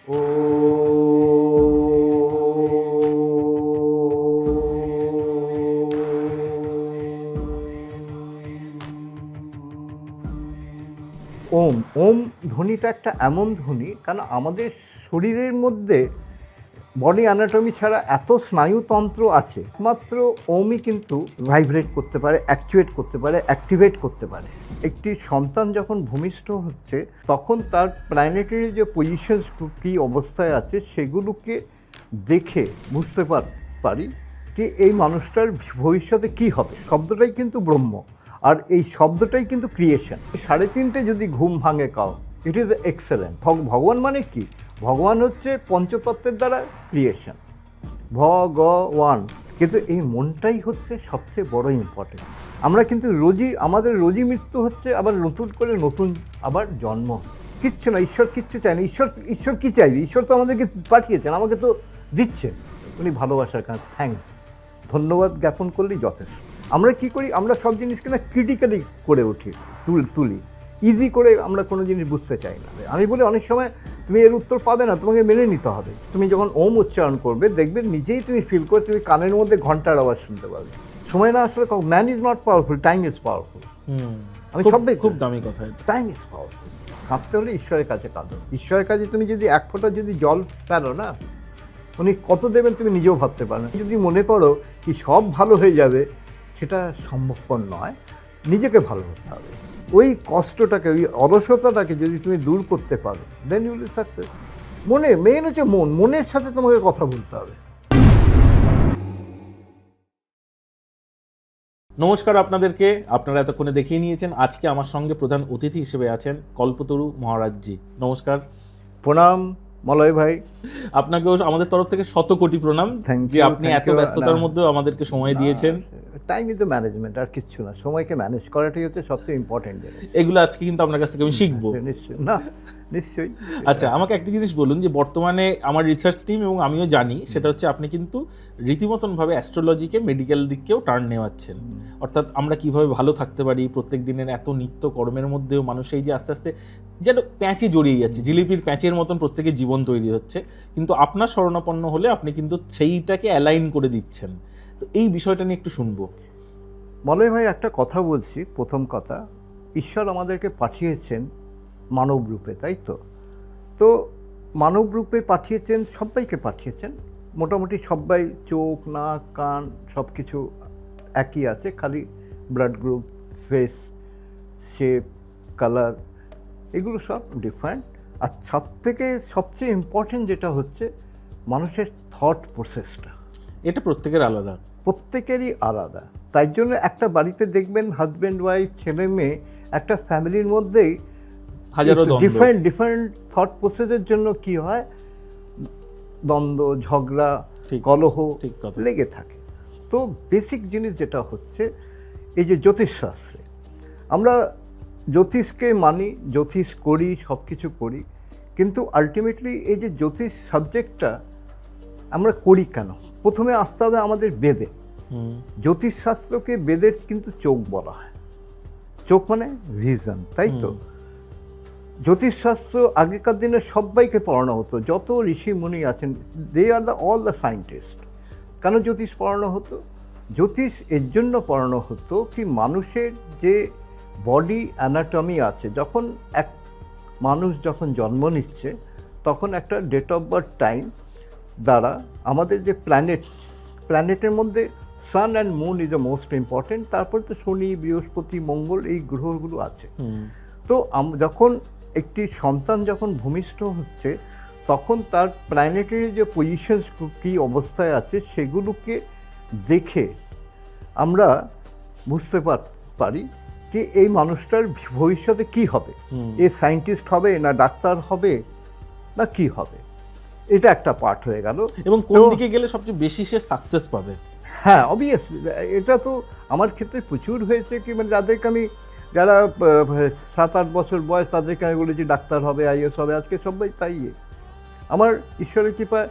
ওম ওম ধ্বনিটা একটা এমন ধ্বনি, কারণ আমাদের শরীরের মধ্যে বডি অ্যানাটমি ছাড়া এত স্নায়ুতন্ত্র আছে, মাত্র ওমই কিন্তু ভাইব্রেট করতে পারে, অ্যাকচুয়েট করতে পারে, অ্যাক্টিভেট করতে পারে। একটি সন্তান যখন ভূমিষ্ঠ হচ্ছে তখন তার প্ল্যানেটারি যে পজিশনস কী অবস্থায় আছে সেগুলোকে দেখে বুঝতে পারি কি এই মানুষটার ভবিষ্যতে কী হবে। শব্দটাই কিন্তু ব্রহ্ম, আর এই শব্দটাই কিন্তু ক্রিয়েশন। 3:30 যদি ঘুম ভাঙে কাউ, ইট ইজ এক্সেলেন্ট। ভগবান মানে কি? ভগবান হচ্ছে পঞ্চতত্ত্বের দ্বারা ক্রিয়েশন, ভগবান। কিন্তু এই মনটাই হচ্ছে সবচেয়ে বড় ইম্পর্টেন্ট। আমরা কিন্তু আমাদের রোজই মৃত্যু হচ্ছে, আবার নতুন করে নতুন আবার জন্ম। কিচ্ছু না, ঈশ্বর কিচ্ছু চায় না। ঈশ্বর কী চাইবে? ঈশ্বর তো আমাদেরকে পাঠিয়েছেন, আমাকে তো দিচ্ছে। উনি ভালোবাসার কাজ, থ্যাঙ্কস, ধন্যবাদ জ্ঞাপন করলেই যথেষ্ট। আমরা কি করি? আমরা সব জিনিসকে না ক্রিটিক্যালি করে উঠি, তুলি, ইজি করে আমরা কোনো জিনিস বুঝতে চাই না। আমি বলি অনেক সময় তুমি এর উত্তর পাবে না, তোমাকে মেনে নিতে হবে। তুমি যখন ওম উচ্চারণ করবে দেখবে নিজেই তুমি ফিল করে তুমি কানের মধ্যে ঘন্টার আওয়াজ শুনতে পারবে। সময় না আসলে man is not powerful, time is powerful. আমি সবটাই খুব দামি কথা। Time is powerful. কাঁদতে হলে ঈশ্বরের কাছে কাঁদো। ঈশ্বরের কাছে তুমি যদি এক ফোঁটা যদি জল ফেলো না, উনি কত দেবেন তুমি নিজেও ভাবতে পারো না। যদি মনে করো কি সব ভালো হয়ে যাবে, সেটা সম্ভবপর নয়। নিজেকে ভালো হতে হবে। ওই কষ্টটাকে, ওই অলসতাটাকে যদি তুমি দূর করতে পারো, then you will success. Main হচ্ছে মনের সাথে তোমাকে কথা বলতে হবে। নমস্কার আপনাদেরকে। আপনারা এতক্ষণে দেখিয়ে নিয়েছেন, আজকে আমার সঙ্গে প্রধান অতিথি হিসেবে আছেন কল্পতরু মহারাজজি। নমস্কার। প্রণাম মলয় ভাই। আপনাকেও আমাদের তরফ থেকে শত কোটি প্রণাম যে আপনি এত ব্যস্ততার মধ্যেও আমাদেরকে সময় দিয়েছেন। টাইম ইজ দ্য ম্যানেজমেন্ট, আর কিচ্ছু না। সময়কে ম্যানেজ করাটাই হচ্ছে সবচেয়ে ইম্পর্টেন্ট জিনিস। এগুলো আজকে কিন্তু আপনার কাছ থেকে আমি শিখবো। নিশ্চয়ই। আচ্ছা, আমাকে একটা জিনিস বলুন যে বর্তমানে আমার রিসার্চ টিম এবং আমিও জানি, সেটা হচ্ছে আপনি কিন্তু রীতিমতনভাবে অ্যাস্ট্রোলজিকে মেডিকেল দিককেও টার্ন নেওয়াচ্ছেন। অর্থাৎ আমরা কিভাবে ভালো থাকতে পারি, প্রত্যেক দিনের এত নিত্য কর্মের মধ্যেও মানুষ এই যে আস্তে আস্তে যেন প্যাঁচে জড়িয়ে যাচ্ছে, জিলিপির প্যাঁচের মতন প্রত্যেকের জীবন তৈরি হচ্ছে, কিন্তু আপনার শরণাপন্ন হলে আপনি কিন্তু সেইটাকে অ্যালাইন করে দিচ্ছেন। তো এই বিষয়টা নিয়ে একটু শুনবো। মলয় ভাই, একটা কথা বলছি। প্রথম কথা, ঈশ্বর আমাদেরকে পাঠিয়েছেন মানব রূপে, তাই তো? তো মানব রূপে পাঠিয়েছেন, সবাইকে পাঠিয়েছেন। মোটামুটি সবাই, চোখ, নাক, কান সব কিছু একই আছে, খালি blood group, face shape, colour এগুলো সব ডিফারেন্ট। আর সব থেকে সবচেয়ে ইম্পর্টেন্ট যেটা হচ্ছে মানুষের থট প্রসেসটা, এটা প্রত্যেকের আলাদা, প্রত্যেকেরই আলাদা। তাই জন্য একটা বাড়িতে দেখবেন হাজব্যান্ড ওয়াইফ, ছেলে মেয়ে, একটা ফ্যামিলির মধ্যেই হাজারো ডিফারেন্ট থট প্রসেসের জন্য কি হয়, দ্বন্দ্ব, ঝগড়া, কলহ লেগে থাকে। তো বেসিক জিনিস যেটা হচ্ছে এই যে জ্যোতিষশাস্ত্রে, আমরা জ্যোতিষকে মানি, জ্যোতিষ করি, সব কিছু করি, কিন্তু আলটিমেটলি এই যে জ্যোতিষ সাবজেক্টটা আমরা করি কেন? প্রথমে আসতে হবে আমাদের বেদে। জ্যোতিষশাস্ত্রকে বেদের কিন্তু চোখ বলা হয়। চোখ মানে ভিশন, তাই তো? জ্যোতিষশাস্ত্র আগেকার দিনে সবাইকে পড়ানো হতো, যত ঋষি মুনি আছেন, দে আর অল দ্য সায়েন্টিস্ট। কেন জ্যোতিষ পড়ানো হতো? জ্যোতিষ এর জন্য পড়ানো হতো কি মানুষের যে বডি অ্যানাটমি আছে, যখন এক মানুষ যখন জন্ম নিচ্ছে তখন একটা ডেট অফ বার্থ টাইম দ্বারা আমাদের যে প্ল্যানেটের মধ্যে sun and moon is the most important. তারপর তো শনি, বৃহস্পতি, মঙ্গল এই গ্রহগুলো আছে। তো যখন একটি সন্তান যখন ভূমিষ্ঠ হচ্ছে তখন তার প্ল্যানেটারি যে পজিশনস কী অবস্থায় আছে সেগুলোকে দেখে আমরা বুঝতে পারি কি এই মানুষটার ভবিষ্যতে কি হবে। এ সায়েন্টিস্ট হবে না ডাক্তার হবে না কি হবে, এটা একটা পার্ট হয়ে গেল। এবং কোন দিকে গেলে সবচেয়ে বেশি সে সাকসেস পাবে। হ্যাঁ, অবভিয়াসলি এটা তো আমার ক্ষেত্রে প্রচুর হয়েছে কি, মানে যাদেরকে আমি, যারা 7-8 বছর বয়স, তাদেরকে আমি বলেছি ডাক্তার হবে, আইএস হবে, আজকে সবাই তাই। আমার ঈশ্বরের কৃপায়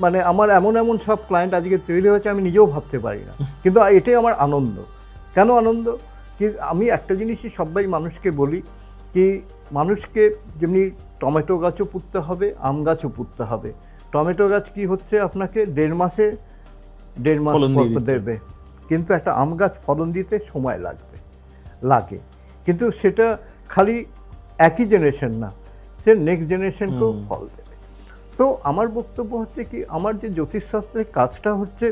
মানে আমার এমন সব ক্লায়েন্ট আজকে তৈরি হয়েছে আমি নিজেও ভাবতে পারি না, কিন্তু এটাই আমার আনন্দ। কেন আনন্দ? কি আমি একটা জিনিসই সবাই মানুষকে বলি কি মানুষকে যেমনি টমেটো গাছও পুঁততে হবে, আম গাছও পুঁততে হবে। টমেটো গাছ কি হচ্ছে, আপনাকে 1.5 মাস ফলন দিয়ে পর দিচ্ছে। দেবে, কিন্তু একটা আম গাছ ফলন দিতে সময় লাগে, কিন্তু সেটা খালি একই জেনারেশন না, সে নেক্সট জেনারেশনকেও ফল দেবে। তো আমার বক্তব্য হচ্ছে কি, আমার যে জ্যোতিষশাস্ত্রের কাজটা হচ্ছে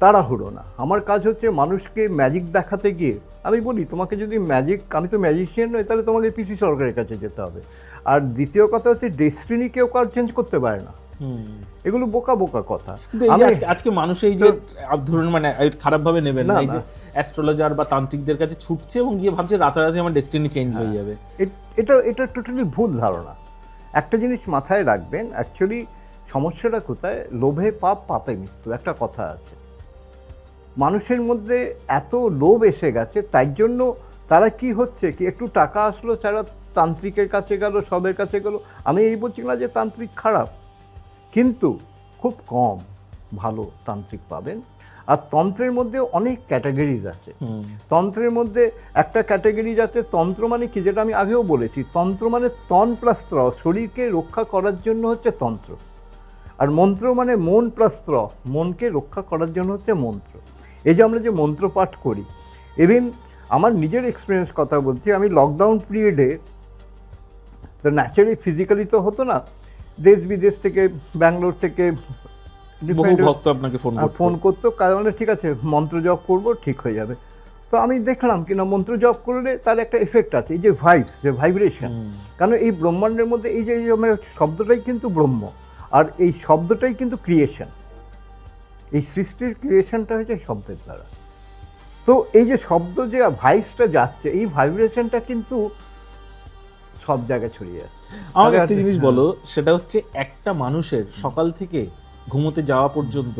তাড়াহুড়ো না, আমার কাজ হচ্ছে মানুষকে ম্যাজিক দেখাতে গিয়ে, আমি বলি তোমাকে যদি ম্যাজিক, আমি তো ম্যাজিশিয়ান নই, তাহলে তোমাকে পিসি সরকারের কাছে যেতে হবে। আর দ্বিতীয় কথা হচ্ছে ডেস্টিনি কেউ কার চেঞ্জ করতে পারে না, এগুলো বোকা বোকা কথা। কিন্তু এই যে আজকে মানুষ এই যে ধরুন মানে খারাপ ভাবে নেবেন না, না, এই যে অ্যাস্ট্রোলজার বা তান্ত্রিকদের কাছে ছুটছে এবং গিয়ে ভাবছে রাতারাতি আমার ডেস্টিনি চেঞ্জ হয়ে যাবে। এটা টোটালি ভুল ধারণা। একটা জিনিস মাথায় রাখবেন, অ্যাকচুয়ালি সমস্যাটা কোথায়, লোভে পাপ, পাপে মৃত্যু, একটা কথা আছে। মানুষের মধ্যে এত লোভ এসে গেছে, তাই জন্য তারা কি হচ্ছে কি, একটু টাকা আসলো তারা তান্ত্রিকের কাছে গেল, সবের কাছে গেল। আমি এই বলছি না যে তান্ত্রিক খারাপ, কিন্তু খুব কম ভালো তান্ত্রিক পাবেন। আর তন্ত্রের মধ্যে অনেক ক্যাটাগরিজ আছে। তন্ত্রের মধ্যে একটা ক্যাটাগরিজ আছে, তন্ত্র মানে কি, যেটা আমি আগেও বলেছি, তন্ত্র মানে তন প্লাস ত্র, শরীরকে রক্ষা করার জন্য হচ্ছে তন্ত্র। আর মন্ত্র মানে মন প্লাস ত্র, মনকে রক্ষা করার জন্য হচ্ছে মন্ত্র। এই যে আমরা যে মন্ত্র পাঠ করি, ইভেন আমার নিজের এক্সপিরিয়েন্স কথা বলছি, আমি লকডাউন পিরিয়ডে তো ন্যাচারালি ফিজিক্যালি তো হতো না, দেশ বিদেশ থেকে, ব্যাঙ্গালোর থেকে বহু ভক্ত আপনাকে ফোন করতো, কারণ ঠিক আছে মন্ত্র জপ করবো ঠিক হয়ে যাবে। তো আমি দেখলাম কিনা মন্ত্র জপ করলে তার একটা এফেক্ট আছে, এই যে ভাইবস, যে ভাইব্রেশন। কারণ এই ব্রহ্মাণ্ডের মধ্যে এই যে আমার শব্দটাই কিন্তু ব্রহ্ম, আর এই শব্দটাই কিন্তু ক্রিয়েশন, এই সৃষ্টির ক্রিয়েশনটা হয়েছে শব্দের দ্বারা। তো এই যে শব্দ যে ভাইবসটা যাচ্ছে, এই ভাইব্রেশনটা কিন্তু সব জায়গায় ছড়িয়ে যাচ্ছে। আমাকে একটা জিনিস বলো, সেটা হচ্ছে একটা মানুষের সকাল থেকে ঘুমোতে যাওয়া পর্যন্ত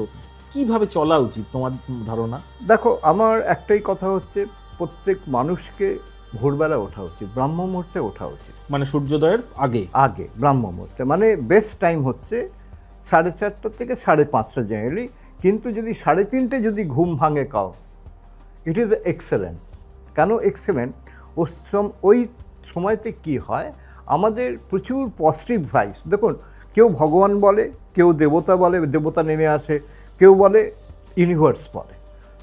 কিভাবে চলা উচিত তোমার ধারণা? দেখো, আমার একটাই কথা হচ্ছে, প্রত্যেক মানুষকে ভোরবেলা ওঠা উচিত, ব্রাহ্ম মুহূর্তে ওঠা উচিত। মানে সূর্যোদয়ের আগে ব্রাহ্ম মুহূর্তে, মানে বেস্ট টাইম হচ্ছে 4:30 থেকে 5:30 জেনারেলি। কিন্তু যদি 3:30 যদি ঘুম ভাঙে কাও, ইট ইজ এক্সেলেন্ট। কেন এক্সেলেন্ট? ওই সময়তে কি হয়, আমাদের প্রচুর পজিটিভ ভাইবস। দেখুন, কেউ ভগবান বলে, কেউ দেবতা বলে, দেবতা নেমে আসে, কেউ বলে ইউনিভার্স বলে।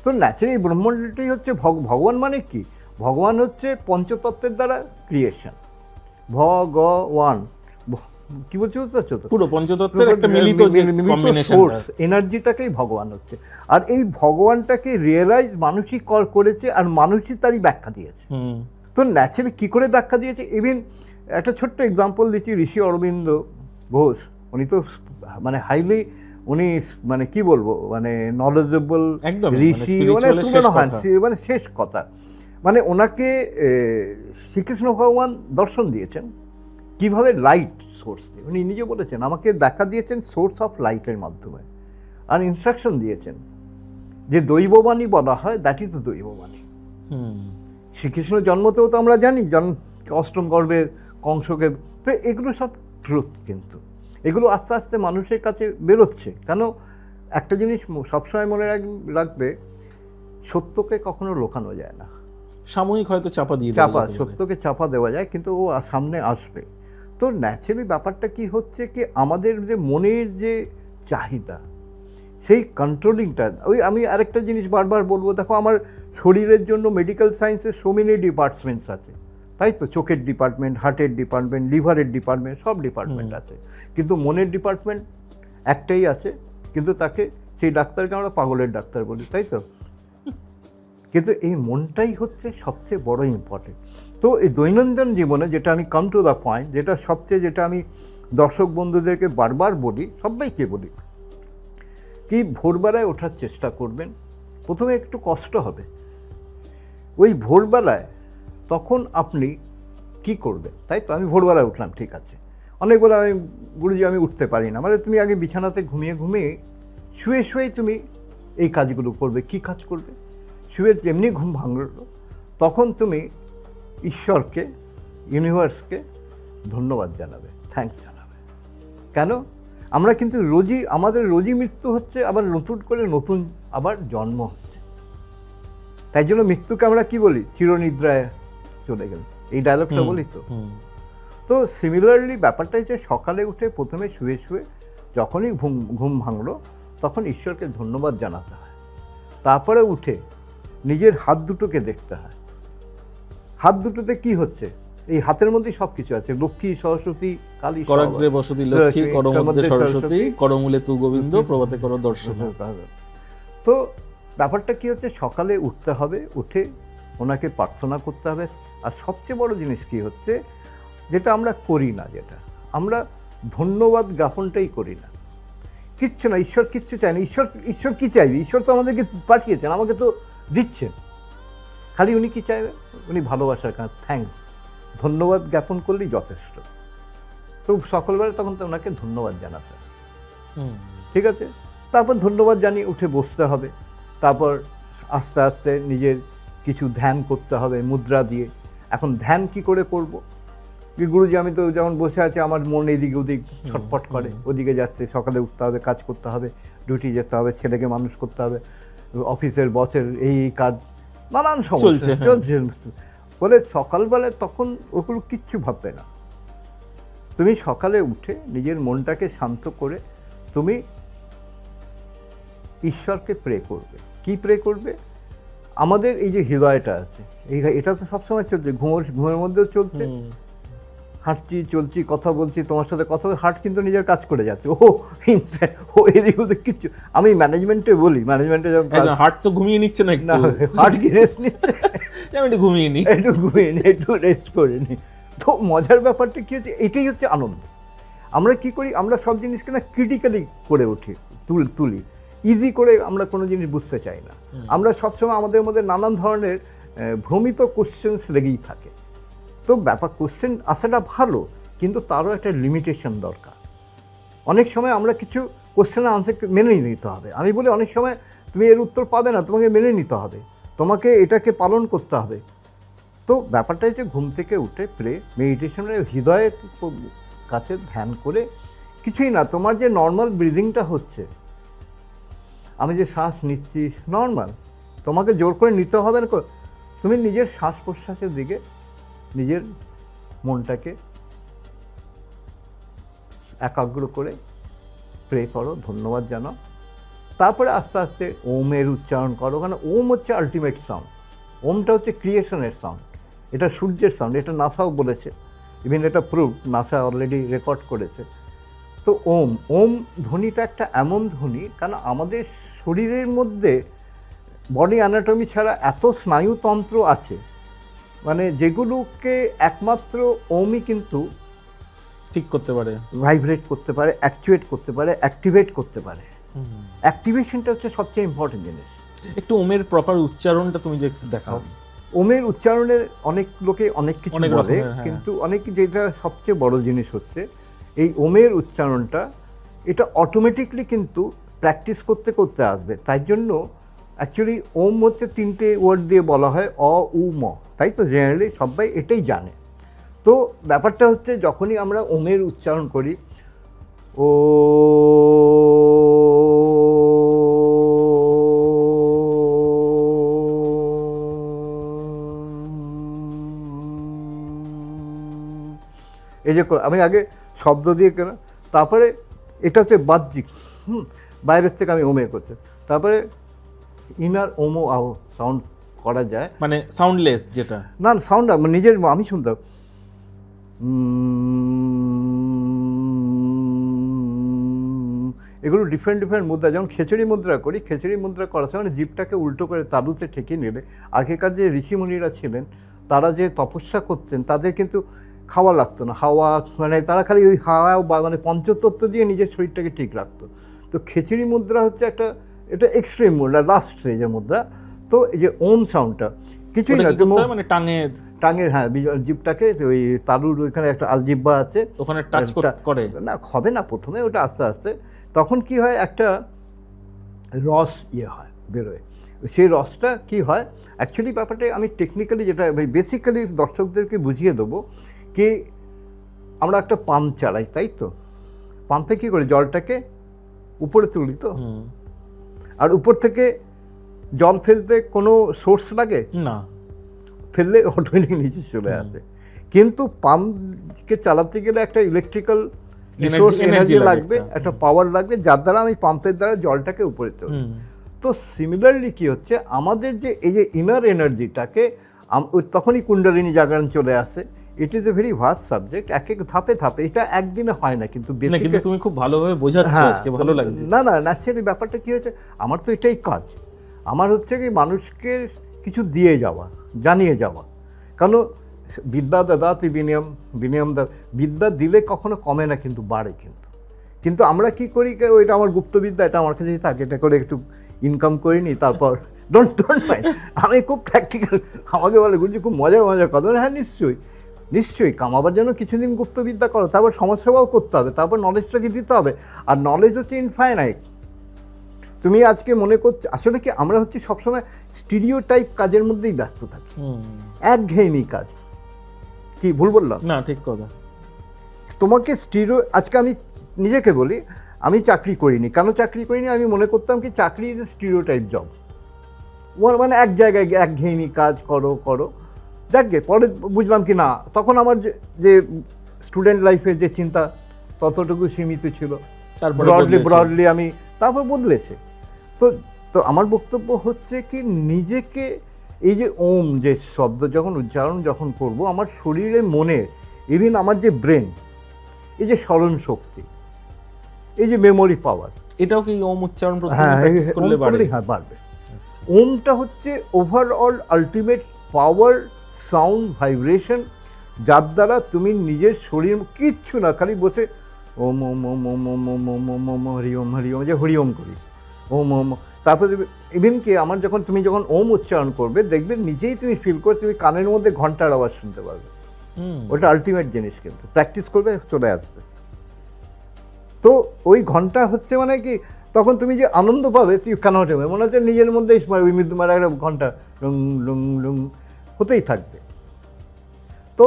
তো ন্যাচারালি ব্রহ্মাণ্ডটাই হচ্ছে ভগবান। মানে কি, ভগবান হচ্ছে পঞ্চতত্ত্বের দ্বারা ক্রিয়েশন। ভগবান কি বলছি বুঝতে পারছো তো, পুরো পঞ্চতত্ত্বের একটা মিলিত যে কম্বিনেশন, সোর্স এনার্জিটাকেই ভগবান হচ্ছে। আর এই ভগবানটাকে রিয়েলাইজ মানুষই করেছে, আর মানুষই তারই ব্যাখ্যা দিয়েছে। তো ন্যাচারালি কী করে ব্যাখ্যা দিয়েছে, ইভেন একটা ছোট্ট এক্সাম্পল দিচ্ছি, ঋষি অরবিন্দ ঘোষ, উনি তো মানে হাইলি, উনি মানে কি বলবো, মানে নলেজেবল ঋষি, মানে শেষ কথা। মানে ওনাকে শ্রীকৃষ্ণ ভগবান দর্শন দিয়েছেন কিভাবে, লাইট সোর্স দিয়ে। উনি নিজে বলেছেন, আমাকে দেখা দিয়েছেন সোর্স অফ লাইটের মাধ্যমে, আর ইনস্ট্রাকশন দিয়েছেন যে দৈববাণী বলা হয়, দ্যাট ইজ দ্য দৈববাণী। শ্রীকৃষ্ণ জন্মতেও তো আমরা জানি, অষ্টম গর্ভের কংসকে, তো এগুলো সব ট্রুথ, কিন্তু এগুলো আস্তে আস্তে মানুষের কাছে বেরোচ্ছে। কেন, একটা জিনিস সবসময় মনে রাখবে, সত্যকে কখনো লুকানো যায় না, সাময়িক হয়তো সত্যকে চাপা দেওয়া যায়, কিন্তু ও সামনে আসবে। তো ন্যাচারালি ব্যাপারটা কি হচ্ছে কি, আমাদের যে মনের যে চাহিদা, সেই কন্ট্রোলিংটা, ওই আমি আরেকটা জিনিস বারবার বলবো, দেখো আমার শরীরের জন্য মেডিকেল সায়েন্সের সো মেনি ডিপার্টমেন্টস আছে, তাই তো, চোখের ডিপার্টমেন্ট, হার্টের ডিপার্টমেন্ট, লিভারের ডিপার্টমেন্ট, সব ডিপার্টমেন্ট আছে, কিন্তু মনের ডিপার্টমেন্ট একটাই আছে, কিন্তু তাকে, সেই ডাক্তারকে আমরা পাগলের ডাক্তার বলি, তাই তো। কিন্তু এই মনটাই হচ্ছে সবচেয়ে বড় ইম্পর্টেন্ট। তো এই দৈনন্দিন জীবনে যেটা আমি কাম টু দ্য পয়েন্ট, যেটা আমি দর্শক বন্ধুদেরকে বারবার বলি, সবাইকে বলি, কি ভোরবেলায় ওঠার চেষ্টা করবেন। প্রথমে একটু কষ্ট হবে ওই ভোরবেলায়, তখন আপনি কি করবেন, তাই তো। আমি ভোরবেলায় উঠলাম, ঠিক আছে, অনেকবেলা আমি গুরুজি আমি উঠতে পারি না, মানে তুমি আগে বিছানাতে ঘুমিয়ে শুয়েই তুমি এই কাজগুলো করবে। কি কাজ করবে? শুয়ে যেমনি ঘুম ভাঙলো, তখন তুমি ঈশ্বরকে, ইউনিভার্সকে ধন্যবাদ জানাবে, থ্যাঙ্কস জানাবে। কেন, আমরা কিন্তু আমাদের রোজই মৃত্যু হচ্ছে, আবার নতুন করে আবার জন্ম হচ্ছে। তাই জন্য মৃত্যুকে আমরা কি বলি, চিরনিদ্রায় চলে গেল। এই ডায়লগটা বলি তো। তো সিমিলারলি ব্যাপারটাই যে সকালে উঠে প্রথমে শুয়ে শুয়ে যখনই ঘুম ভাঙলো তখন ঈশ্বরকে ধন্যবাদ জানাতে হয়। তারপরে উঠে নিজের হাত দুটোকে দেখতে হয়, হাত দুটোতে কি হচ্ছে, এই হাতের মধ্যেই সব কিছু আছে, লক্ষ্মী সরস্বতী কালী, করাগ্রে বসতি লক্ষ্মী, করমধ্যে সরস্বতী, করমূলে তু গোবিন্দ, প্রভাতে করো দর্শন। তো ব্যাপারটা কি হচ্ছে, সকালে উঠতে হবে, উঠে ওনাকে প্রার্থনা করতে হবে। আর সবচেয়ে বড় জিনিস কি হচ্ছে, যেটা আমরা করি না, যেটা আমরা ধন্যবাদ জ্ঞাপনটাই করি না, কিচ্ছু না, ঈশ্বর কিচ্ছু চায় না। ঈশ্বর কি চাইবে? ঈশ্বর তো আমাদেরকে পাঠিয়েছেন, আমাকে তো দিচ্ছেন, খালি উনি কি চাইবেন? উনি ভালোবাসার কারণ থ্যাঙ্কস, ধন্যবাদ জ্ঞাপন করলেই যথেষ্ট। তো সকালবেলা তখন তো ওনাকে ধন্যবাদ জানাতে হবে, ঠিক আছে? তারপর ধন্যবাদ জানিয়ে উঠে বসতে হবে। তারপর আস্তে আস্তে নিজের কিছু ধ্যান করতে হবে মুদ্রা দিয়ে। এখন ধ্যান কি করে করব? যে গুরুজি আমি তো যখন বসে আছি আমার মন এদিকে ওদিক ছটফট করে, ওদিকে যাচ্ছে। সকালে উঠতে হবে, কাজ করতে হবে, ডিউটি যেতে হবে, ছেলেকে মানুষ করতে হবে, অফিসের বসের এই কাজ, নানান সমস্যা চলছে বলে সকালবেলায় তখন ওগুলো কিচ্ছু ভাববে না। তুমি সকালে উঠে নিজের মনটাকে শান্ত করে তুমি ঈশ্বরকে প্রে করবে। কি প্রে করবে? আমাদের এই যে হৃদয়টা আছে, এটা তো সবসময় চলছে, ঘুমের মধ্যেও চলছে, হাঁটছি, চলছি, কথা বলছি, তোমার সাথে কথা বলে হার্ট কিন্তু নিজের কাজ করে যাচ্ছে। ও এদিক ওদিক কিচ্ছু। আমি ম্যানেজমেন্টে বলি, ম্যানেজমেন্টে যখন হার্ট তো ঘুমিয়ে নিচ্ছে না, না হার্ট কি রেস্ট নিচ্ছে, একটু ঘুমিয়ে নি, একটু রেস্ট করে নি। তো মজার ব্যাপারটা কি হচ্ছে, এটাই হচ্ছে আনন্দ। আমরা কি করি, আমরা সব জিনিসকে না ক্রিটিক্যালি করে উঠি, তুলি, ইজি করে আমরা কোনো জিনিস বুঝতে চাই না। আমরা সবসময় আমাদের মধ্যে নানান ধরনের ভ্রমিত কোশ্চেন্স লেগেই থাকে। তো ব্যাপার কোশ্চেন আসাটা ভালো, কিন্তু তারও একটা লিমিটেশন দরকার। অনেক সময় আমরা কিছু কোশ্চেনের আনসার মেনে নিতে হবে। আমি বলি অনেক সময় তুমি এর উত্তর পাবে না, তোমাকে মেনে নিতে হবে, তোমাকে এটাকে পালন করতে হবে। তো ব্যাপারটা হচ্ছে ঘুম থেকে উঠে প্রে মেডিটেশনের হৃদয়ের কাছে ধ্যান করে, কিছুই না, তোমার যে নর্মাল ব্রিদিংটা হচ্ছে, আমি যে শ্বাস নিচ্ছি নর্মাল, তোমাকে জোর করে নিতে হবে না। তুমি নিজের শ্বাস প্রশ্বাসের দিকে নিজের মনটাকে একাগ্র করে প্রে করো, ধন্যবাদ জানাও। তারপরে আস্তে আস্তে ওমের উচ্চারণ করো, কারণ ওম হচ্ছে আলটিমেট সাউন্ড। ওমটা হচ্ছে ক্রিয়েশনের সাউন্ড, এটা সূর্যের সাউন্ড, এটা নাসাও বলেছে, ইভেন এটা প্রুভ, নাসা অলরেডি রেকর্ড করেছে। তো ওম ধ্বনিটা একটা এমন ধ্বনি, কারণ আমাদের শরীরের মধ্যে বডি অ্যানাটমি ছাড়া এত স্নায়ুতন্ত্র আছে, মানে যেগুলোকে একমাত্র ওমই কিন্তু ঠিক করতে পারে, ভাইব্রেট করতে পারে, অ্যাকচুয়েট করতে পারে, অ্যাক্টিভেট করতে পারে। অ্যাক্টিভেশনটা হচ্ছে সবচেয়ে ইম্পর্টেন্ট জিনিস। একটু ওমের প্রপার উচ্চারণটা তুমি যে একটু দেখাও। ওমের উচ্চারণে অনেক লোকে অনেক কিছু বলে, কিন্তু অনেক, যেটা সবচেয়ে বড় জিনিস হচ্ছে এই ওমের উচ্চারণটা, এটা অটোমেটিকলি কিন্তু প্র্যাকটিস করতে করতে আসবে। তাই জন্য অ্যাকচুয়ালি ওম হচ্ছে 3টে ওয়ার্ড দিয়ে বলা হয়, অ উ ম, তাই তো জেনারেলি সবাই এটাই জানে। তো ব্যাপারটা হচ্ছে যখনই আমরা ওমের উচ্চারণ করি, ও এই যে আমি আগে শব্দ দিয়ে কেন, তারপরে এটা হচ্ছে বাহ্যিক, বাইরের থেকে আমি ওমে করছি, তারপরে ইনার ওমো আহ সাউন্ড করা যায়, মানে সাউন্ডলেস, যেটা না সাউন্ড নিজের আমি শুনতাম, এগুলো ডিফারেন্ট মুদ্রা। যেমন খেচড়ি মুদ্রা করি, খেচড়ি মুদ্রা করার সময় মানে জিভটাকে উল্টো করে তালুতে ঠেকিয়ে নিলে, আগেকার যে ঋষিমুনিরা ছিলেন তারা যে তপস্যা করতেন, তাদের কিন্তু খাওয়া লাগতো না, হাওয়া, মানে তারা খালি ওই হাওয়া বা মানে পঞ্চতত্ত্ব দিয়ে নিজের শরীরটাকে ঠিক রাখতো। তো খেচড়ি মুদ্রা হচ্ছে একটা, এটা এক্সট্রিম মুদ্রা, লাস্ট স্টেজের মুদ্রা। তো এই যে ওম সাউন্ডটা কিছুই না, মানে টাঙের, হ্যাঁ, জিভটাকে ওই তালুর ওইখানে একটা আলজিব্বা আছে, ওখানে টাচ করে না, হবে না প্রথমে, ওটা আস্তে আস্তে, তখন কি হয়, একটা রস হয়, বেরোয়। সেই রসটা কি হয়, অ্যাকচুয়ালি ব্যাপারটা আমি টেকনিক্যালি যেটা বেসিক্যালি দর্শকদেরকে বুঝিয়ে দেবো, কি আমরা একটা পাম্প চালাই, তাই তো, পাম্পে কী করি, জলটাকে উপরে তুলি তো, আর উপর থেকে জল ফেলতে কোনো সোর্স লাগে না, ফেললে অটোমেটিক নিচে চলে আসে। কিন্তু পাম্পকে চালাতে গেলে একটা ইলেকট্রিক্যাল এনার্জি লাগবে, একটা পাওয়ার লাগবে, যার দ্বারা আমি পাম্পের দ্বারা জলটাকে উপরে তুলি। তো সিমিলারলি কি হচ্ছে, আমাদের যে এই যে ইনার এনার্জিটাকে তখনই কুণ্ডলিনী জাগরণ চলে আসে। It is a very vast subject, এক এক ধাপে ধাপে, এটা একদিনে হয় না। কিন্তু কিন্তু তুমি খুব ভালোভাবে বোঝাচ্ছ আজকে, ভালো লাগছে। না না, ন্যাচারালি ব্যাপারটা কি হচ্ছে, আমার তো এটাই কাজ। আমার হচ্ছে কি মানুষকে কিছু দিয়ে যাওয়া, জানিয়ে যাওয়া। কারণ বিদ্যা দাদাতি বিনিয়ম, বিনিয়ম দা, বিদ্যা দিলে কখনো কমে না, কিন্তু বাড়ে। কিন্তু আমরা কি করি, ওইটা আমার গুপ্তবিদ্যা, এটা আমার কাছে থাকে, এটা করে একটু ইনকাম করিনি, তারপর ডোন্ট মাইন্ড। আমি খুব প্র্যাকটিক্যাল, আমাকে বলে গুরুজি খুব মজার কথা। হ্যাঁ নিশ্চয়ই কামাবার জন্য কিছুদিন গুপ্তবিদ্যা করো, তারপর সমাজসেবাও করতে হবে, তারপর নলেজটাকে দিতে হবে। আর নলেজ হচ্ছে ইনফাইনাইট। তুমি আজকে মনে করছো, আসলে কি আমরা হচ্ছে সবসময় স্টিরিওটাইপ কাজের মধ্যেই ব্যস্ত থাকি, একঘেয়েমি কাজ। কি ভুল বললাম? না, ঠিক কথা। তোমাকে আজকে আমি নিজেকে বলি, আমি চাকরি করিনি। কেন চাকরি করিনি? আমি মনে করতাম কি চাকরি ইজ এ স্টিরিওটাইপ জব, মানে এক জায়গায় একঘেয়েমি কাজ করো। দেখবে পরে বুঝলাম কি না, তখন আমার যে স্টুডেন্ট লাইফে যে চিন্তা ততটুকু সীমিত ছিল, ব্রডলি আমি তারপর বদলেছে। তো আমার বক্তব্য হচ্ছে কি, নিজেকে এই যে ওম যে শব্দ যখন করব, আমার শরীরে মনের, ইভিন আমার যে ব্রেন, এই যে স্মরণ শক্তি, এই যে মেমোরি পাওয়ার, এটাও কি ওম উচ্চারণ বাড়বে। ওমটা হচ্ছে ওভারঅল আলটিমেট পাওয়ার, সাউন্ড, ভাইব্রেশন, যার দ্বারা তুমি নিজের শরীর কিচ্ছু না, খালি বসে ওম ওম ওম ওম ওম ওম ওম ওম ওম হরি ওম যে হরি ওম করি, ওম ওম। তারপরে ইভেন কি তুমি যখন ওম উচ্চারণ করবে, দেখবে নিজেই তুমি ফিল করে তুমি কানের মধ্যে ঘন্টার আওয়াজ শুনতে পারবে। ওটা আলটিমেট জিনিস, কিন্তু প্র্যাকটিস করবে চলে আসবে। তো ওই ঘন্টা হচ্ছে মানে কি, তখন তুমি যে আনন্দ পাবে, তুই কেন হতে মনে হচ্ছে নিজের মধ্যেই একটা ঘন্টা লুং লুং লুং হতেই থাকবে। তো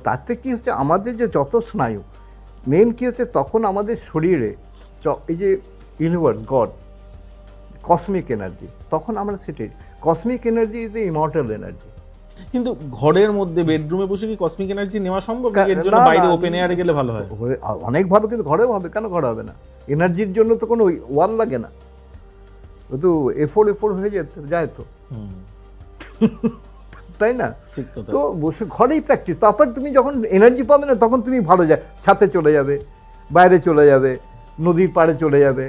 তাতে কি হচ্ছে, আমাদের যে যত স্নায়ু, মেন কি হচ্ছে, তখন আমাদের শরীরে এই যে ইউনিভার্স, গড, কসমিক এনার্জি, তখন আমরা সেটাই, cosmic energy is the immortal energy. কিন্তু ঘরের মধ্যে বেডরুমে বসে কি কসমিক এনার্জি নেওয়া সম্ভব? এর জন্য বাইরে ওপেন এয়ারে গেলে ভালো হয়। অনেক ভালো, কিন্তু ঘরেও হবে। কেন ঘরে হবে না? এনার্জির জন্য তো কোনো ওয়াল লাগে না, ও তো এফোর্ড হয়ে যায় তো, তাই না? তো বসে ঘরেই প্র্যাকটিস। তারপর তুমি যখন এনার্জি পাবে না, তখন তুমি ভালো ছাদে চলে যাবে, বাইরে চলে যাবে, নদীর পাড়ে চলে যাবে।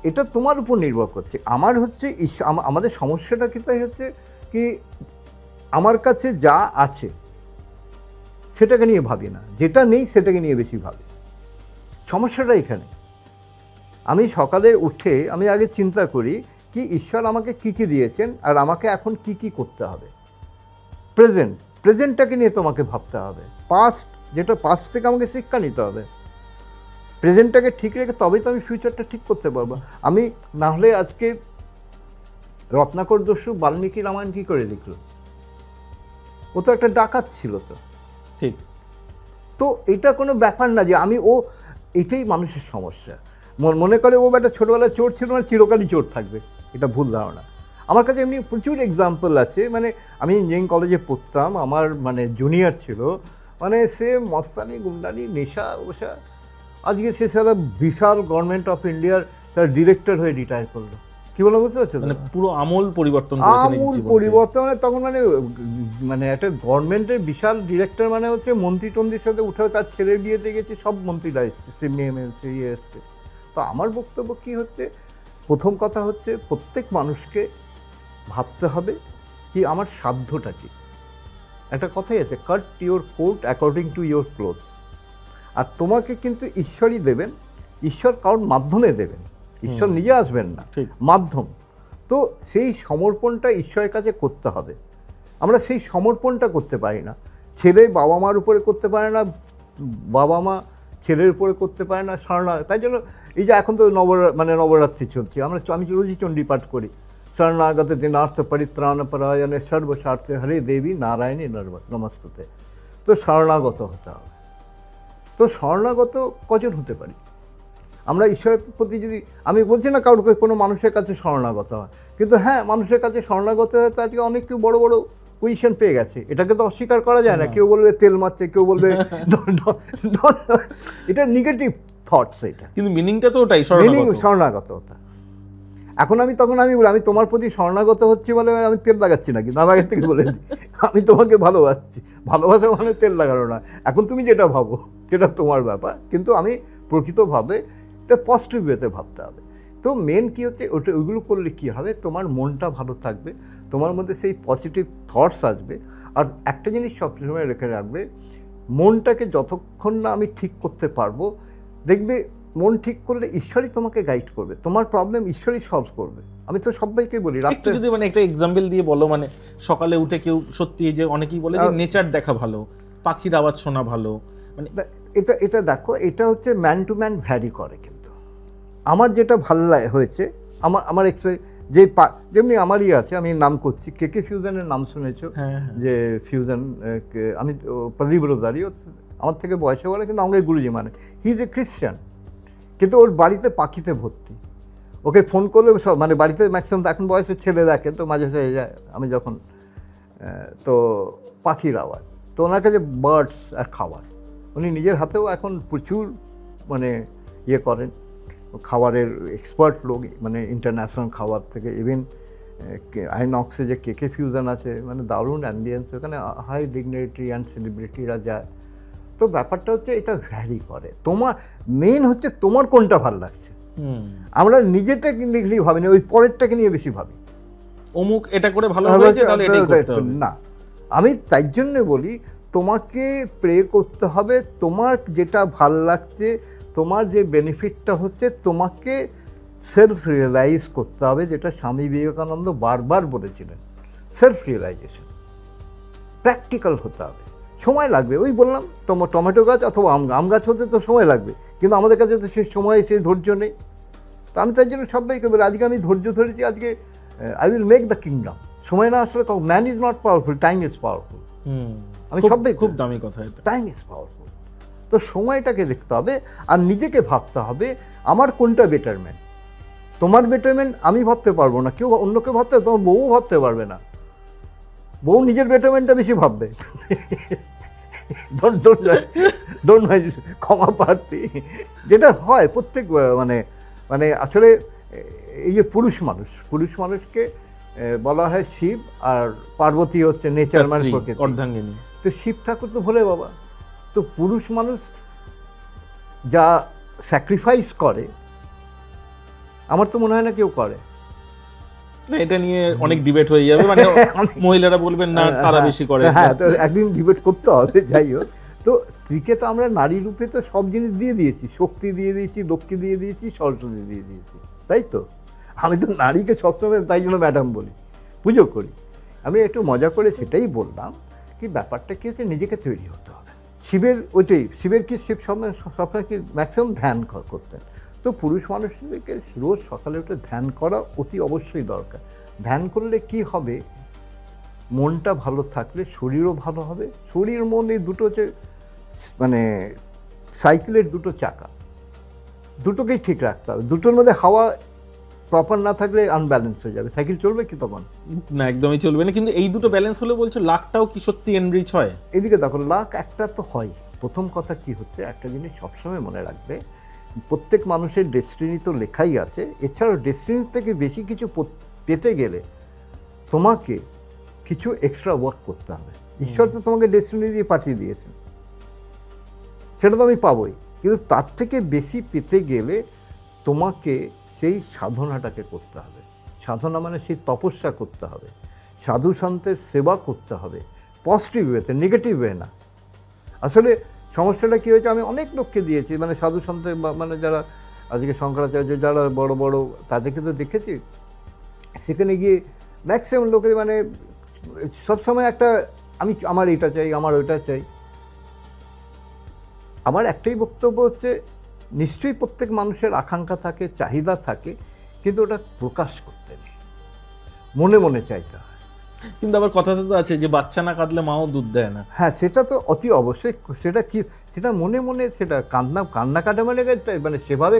এটা তোমার উপর নির্ভর করছে। আমার হচ্ছে আমাদের সমস্যাটা কি, তাই হচ্ছে কি, আমার কাছে যা আছে সেটাকে নিয়ে ভাবি না, যেটা নেই সেটাকে নিয়ে বেশি ভাবি। সমস্যাটা এখানে। আমি সকালে উঠে আমি আগে চিন্তা করি কি ঈশ্বর আমাকে কী কী দিয়েছেন, আর আমাকে এখন কি কি করতে হবে। প্রেজেন্টটাকে নিয়ে তোমাকে ভাবতে হবে। পাস্ট থেকে আমাকে শিক্ষা নিতে হবে। প্রেজেন্টটাকে ঠিক রেখে তবেই তো আমি ফিউচারটা ঠিক করতে পারবো। আমি না হলে আজকে রত্নাকর দস্যু বাল্মীকি রামায়ণ কী করে লিখল? ও তো একটা ডাকাত ছিল, তো ঠিক। তো এটা কোনো ব্যাপার না যে এটাই মানুষের সমস্যা। মনে করে ও একটা ছোটোবেলায় চোর ছিল, মানে চিরকালই চোর থাকবে, এটা ভুল ধারণা। আমার কাছে এমনি প্রচুর এক্সাম্পল আছে। মানে আমি ইঞ্জিনিয়ারিং কলেজে পড়তাম, আমার মানে জুনিয়র ছিল, মানে সে মস্তানি, গুন্ডানি, নেশা ওষা, আজকে সে সারা বিশাল গভর্নমেন্ট অফ ইন্ডিয়ার তার ডিরেক্টর হয়ে রিটায়ার করলো। কি বলো, বুঝতে পারছো? মানে পুরো আমূল পরিবর্তন, মানে তখন মানে একটা গভর্নমেন্টের বিশাল ডিরেক্টর, মানে হচ্ছে মন্ত্রী টন্ত্রীর সাথে উঠে, তার ছেলের বিয়েতে গেছে, সব মন্ত্রীরা এসছে, সে মেয়ে এসছে। তো আমার বক্তব্য কি হচ্ছে, প্রথম কথা হচ্ছে প্রত্যেক মানুষকে ভাবতে হবে কি আমার সাধ্যটা কি। একটা কথাই আছে, cut your coat according to your cloth. আর তোমাকে কিন্তু ঈশ্বরই দেবেন, ঈশ্বর কারোর মাধ্যমে দেবেন, ঈশ্বর নিজে আসবেন না, মাধ্যম। তো সেই সমর্পণটা ঈশ্বরের কাছে করতে হবে। আমরা সেই সমর্পণটা করতে পারি না। ছেলে বাবা মার উপরে করতে পারে না, বাবা মা ছেলের উপরে করতে পারে না, তাই জন্য এই যে এখন তো নবরাত্রি চলছে, আমি রোজই চণ্ডী পাঠ করি, শরণাগত দিনার্থ পরিত্রাণ পরায়ণে সর্বস্বার্থে হরে দেবী নারায়ণী নমস্তুতে। তো শরণাগত হতে হবে। তো শরণাগত কজন হতে পারি আমরা ঈশ্বরের প্রতি? যদি আমি বলছি না কারোর কোনো মানুষের কাছে শরণাগত হয়, কিন্তু হ্যাঁ, মানুষের কাছে শরণাগত হয়তো আজকে অনেক কেউ বড় বড় পজিশন পেয়ে গেছে, এটাকে তো অস্বীকার করা যায় না। না। কেউ বলবে তেল মারছে, কেউ বলবে এটা নেগেটিভ থটস। এটা কিন্তু মিনিংটা তো ওটাই, মিনিং শরণাগত। শরণাগততা। এখন তখন আমি বলি, আমি তোমার প্রতি শরণাগত হচ্ছি বলে আমি তেল লাগাচ্ছি না, কিন্তু আমি আগের থেকে বলে দিই আমি তোমাকে ভালোবাসছি। ভালোবাসা মানে তেল লাগানো না। এখন তুমি যেটা ভাবো সেটা তোমার ব্যাপার, কিন্তু আমি প্রকৃতভাবে এটা পজিটিভ ওয়েতে ভাবতে হবে। তো মেন কী হচ্ছে, ওইগুলো করলে কী হবে, তোমার মনটা ভালো থাকবে, তোমার মধ্যে সেই পজিটিভ থটস আসবে। আর একটা জিনিস সবসময় রেখে রাখবে, মনটাকে যতক্ষণ না আমি ঠিক করতে পারবো, দেখবে মন ঠিক করলে ঈশ্বরই তোমাকে গাইড করবে, তোমার প্রবলেম ঈশ্বরই সলভ করবে। আমি তো সবাইকে বলি, একটু রাত্রে যদি মানে একটা এক্সাম্পল দিয়ে বলো, মানে সকালে উঠে কেউ সত্যি, যে অনেকেই বলে যে নেচার দেখা ভালো, পাখির আওয়াজ শোনা ভালো, মানে এটা দেখো, এটা হচ্ছে ম্যান টু ম্যান ভ্যারি করে। কিন্তু আমার যেটা ভালো হয়েছে, আমার যে যেমনি আমারই আছে, আমি নাম করছি কেকে ফিউশনের নাম শুনেছো? হ্যাঁ, যে ফিউশন, আমি প্রদীপ রোজারি, আমার থেকে বয়সে বলে, কিন্তু আমাকে গুরুজি মানে, হি ইজ এ খ্রিস্টান, কিন্তু ওর বাড়িতে পাখিতে ভর্তি। ওকে ফোন করলে সব, মানে বাড়িতে ম্যাক্সিমাম এখন বয়সের ছেলে দেখে, তো মাঝে সাঝে যায়, আমি যখন তো পাখির আওয়াজ, তো ওনার কাছে বার্ডস আর খাবার, উনি নিজের হাতেও এখন প্রচুর মানে ইয়ে করেন, খাবারের এক্সপার্ট লোক, মানে ইন্টারন্যাশনাল খাবার থেকে, ইভেন আইনক্সে যে কেকে ফিউশন আছে, মানে দারুণ অ্যাম্বিয়েন্স, ওখানে হাই ডিগনিটি অ্যান্ড সেলিব্রিটিরা যায়। তো ব্যাপারটা হচ্ছে এটা ভ্যারি করে, তোমার মেন হচ্ছে তোমার কোনটা ভালো লাগছে। আমরা নিজেরটাকে নিয়ে ভাবি না, ওই পরেরটাকে নিয়ে বেশি ভাবি, অমুক এটা করে ভালো হয়েছে তাহলে এটাই করতে হবে। না, আমি তাই জন্য বলি তোমাকে প্রে করতে হবে, তোমার যেটা ভাল লাগছে, তোমার যে বেনিফিটটা হচ্ছে, তোমাকে সেলফ রিয়েলাইজ করতে হবে, যেটা স্বামী বিবেকানন্দ বারবার বলেছিলেন, সেলফ রিয়েলাইজেশন। প্র্যাকটিক্যাল হতে হবে, সময় লাগবে। ওই বললাম, টমেটো গাছ অথবা আম গাছ হতে তো সময় লাগবে, কিন্তু আমাদের কাছে তো সেই সময়, সেই ধৈর্য নেই। তো আমি তাই জন্য সবাইকে বলি, আজকে আমি ধৈর্য ধরেছি, আজকে I will make the kingdom. সময় না আসলে man is not powerful, time is powerful. আমি সবাই খুব দামি কথা এটা, টাইম ইজ পাওয়ারফুল। তো সময়টাকে দেখতে হবে, আর নিজেকে ভাবতে হবে আমার কোনটা বেটারমেন্ট। তোমার বেটারমেন্ট আমি ভাবতে পারবো না, কেউ অন্য কেউ ভাবতে, তোমার বউ ভাবতে পারবে না। বউ নিজের বেটারমেন্টটা বেশি ভাববে। ডোন্ট ক্ষমা প্রার্থী, যেটা হয় প্রত্যেক মানে আসলে এই যে পুরুষ মানুষকে বলা হয় শিব, আর পার্বতী হচ্ছে নেচার, মানে প্রকৃতি, অর্ধাঙ্গিনী। তো শিব ঠাকুর তো ভোলে বাবা। তো পুরুষ মানুষ যা স্যাক্রিফাইস করে, আমার তো মনে হয় না কেউ করে। না, এটা নিয়ে অনেক ডিবেট হয়ে যাবে, মানে মহিলারা বলবেন না তারা বেশি করে। হ্যাঁ, তো একদিন ডিবেট করতে হবে। যাই হোক, তো স্ত্রীকে তো আমরা নারী রূপে তো সব জিনিস দিয়ে দিয়েছি, শক্তি দিয়ে দিয়েছি, লক্ষ্মী দিয়ে দিয়েছি, সরস্বতী দিয়ে দিয়েছি, তাই তো? আমি তো নারীকে সবসময় তাই জন্য ম্যাডাম বলি, পুজো করি। আমি একটু মজা করে সেটাই বললাম, কি ব্যাপারটা কি হচ্ছে, নিজেকে তৈরি হতে হবে। শিবের কি শিব সবসময় কি ম্যাক্সিমাম ধ্যান করতেন। তো পুরুষ মানুষকে রোজ সকালে উঠে ধ্যান করা অতি অবশ্যই দরকার। ধ্যান করলে কি হবে, মনটা ভালো থাকলে শরীরও ভালো হবে। শরীর মন এই দুটো হচ্ছে মানে সাইকেলের দুটো চাকা, দুটোকেই ঠিক রাখতে হবে। দুটোর মধ্যে হাওয়া প্রপার না থাকলে আনব্যালেন্স হয়ে যাবে, সাইকেল চলবে কি তখন? না, একদমই চলবে না। কিন্তু এই দুটো ব্যালেন্স হলে বলছো লাখটাও কি সত্যি এনরিচ হয়? এদিকে দেখো, লাখ একটা তো হয়। প্রথম কথা কি হচ্ছে, একটা জিনিস সবসময় মনে রাখবে, প্রত্যেক মানুষের ডেস্টিনি তো লেখাই আছে। এছাড়াও ডেস্টিনির থেকে বেশি কিছু পেতে গেলে তোমাকে কিছু এক্সট্রা ওয়ার্ক করতে হবে। ঈশ্বর তো তোমাকে ডেস্টিনি দিয়ে পাঠিয়ে দিয়েছেন, সেটা তো আমি পাবোই, কিন্তু তার থেকে বেশি পেতে গেলে তোমাকে সেই সাধনাটাকে করতে হবে। সাধনা মানে সেই তপস্যা করতে হবে, সাধু সন্তের সেবা করতে হবে, পজিটিভ ওয়েতে, নেগেটিভ ওয়ে না। আসলে সমস্যাটা কী হয়েছে, আমি অনেক লোককে দিয়েছি, মানে সাধু সন্তের মানে যারা আজকে শঙ্করাচার্য, যারা বড় বড়, তাদেরকে তো দেখেছি, সেখানে গিয়ে ম্যাক্সিমাম লোকে মানে সবসময় একটা আমার এটা চাই, আমার ওইটা চাই। আমার একটাই বক্তব্য হচ্ছে, নিশ্চয়ই প্রত্যেক মানুষের আকাঙ্ক্ষা থাকে, চাহিদা থাকে, কিন্তু ওটা প্রকাশ করতে নেই, মনে মনে চাইতে হয়। কিন্তু আবার কথাতে তো আছে যে বাচ্চা না কাঁদলে মাও দুধ দেয় না। হ্যাঁ, সেটা তো অতি অবশ্যই, সেটা কি, সেটা মনে মনে, সেটা কান্না কাটা মানে সেভাবে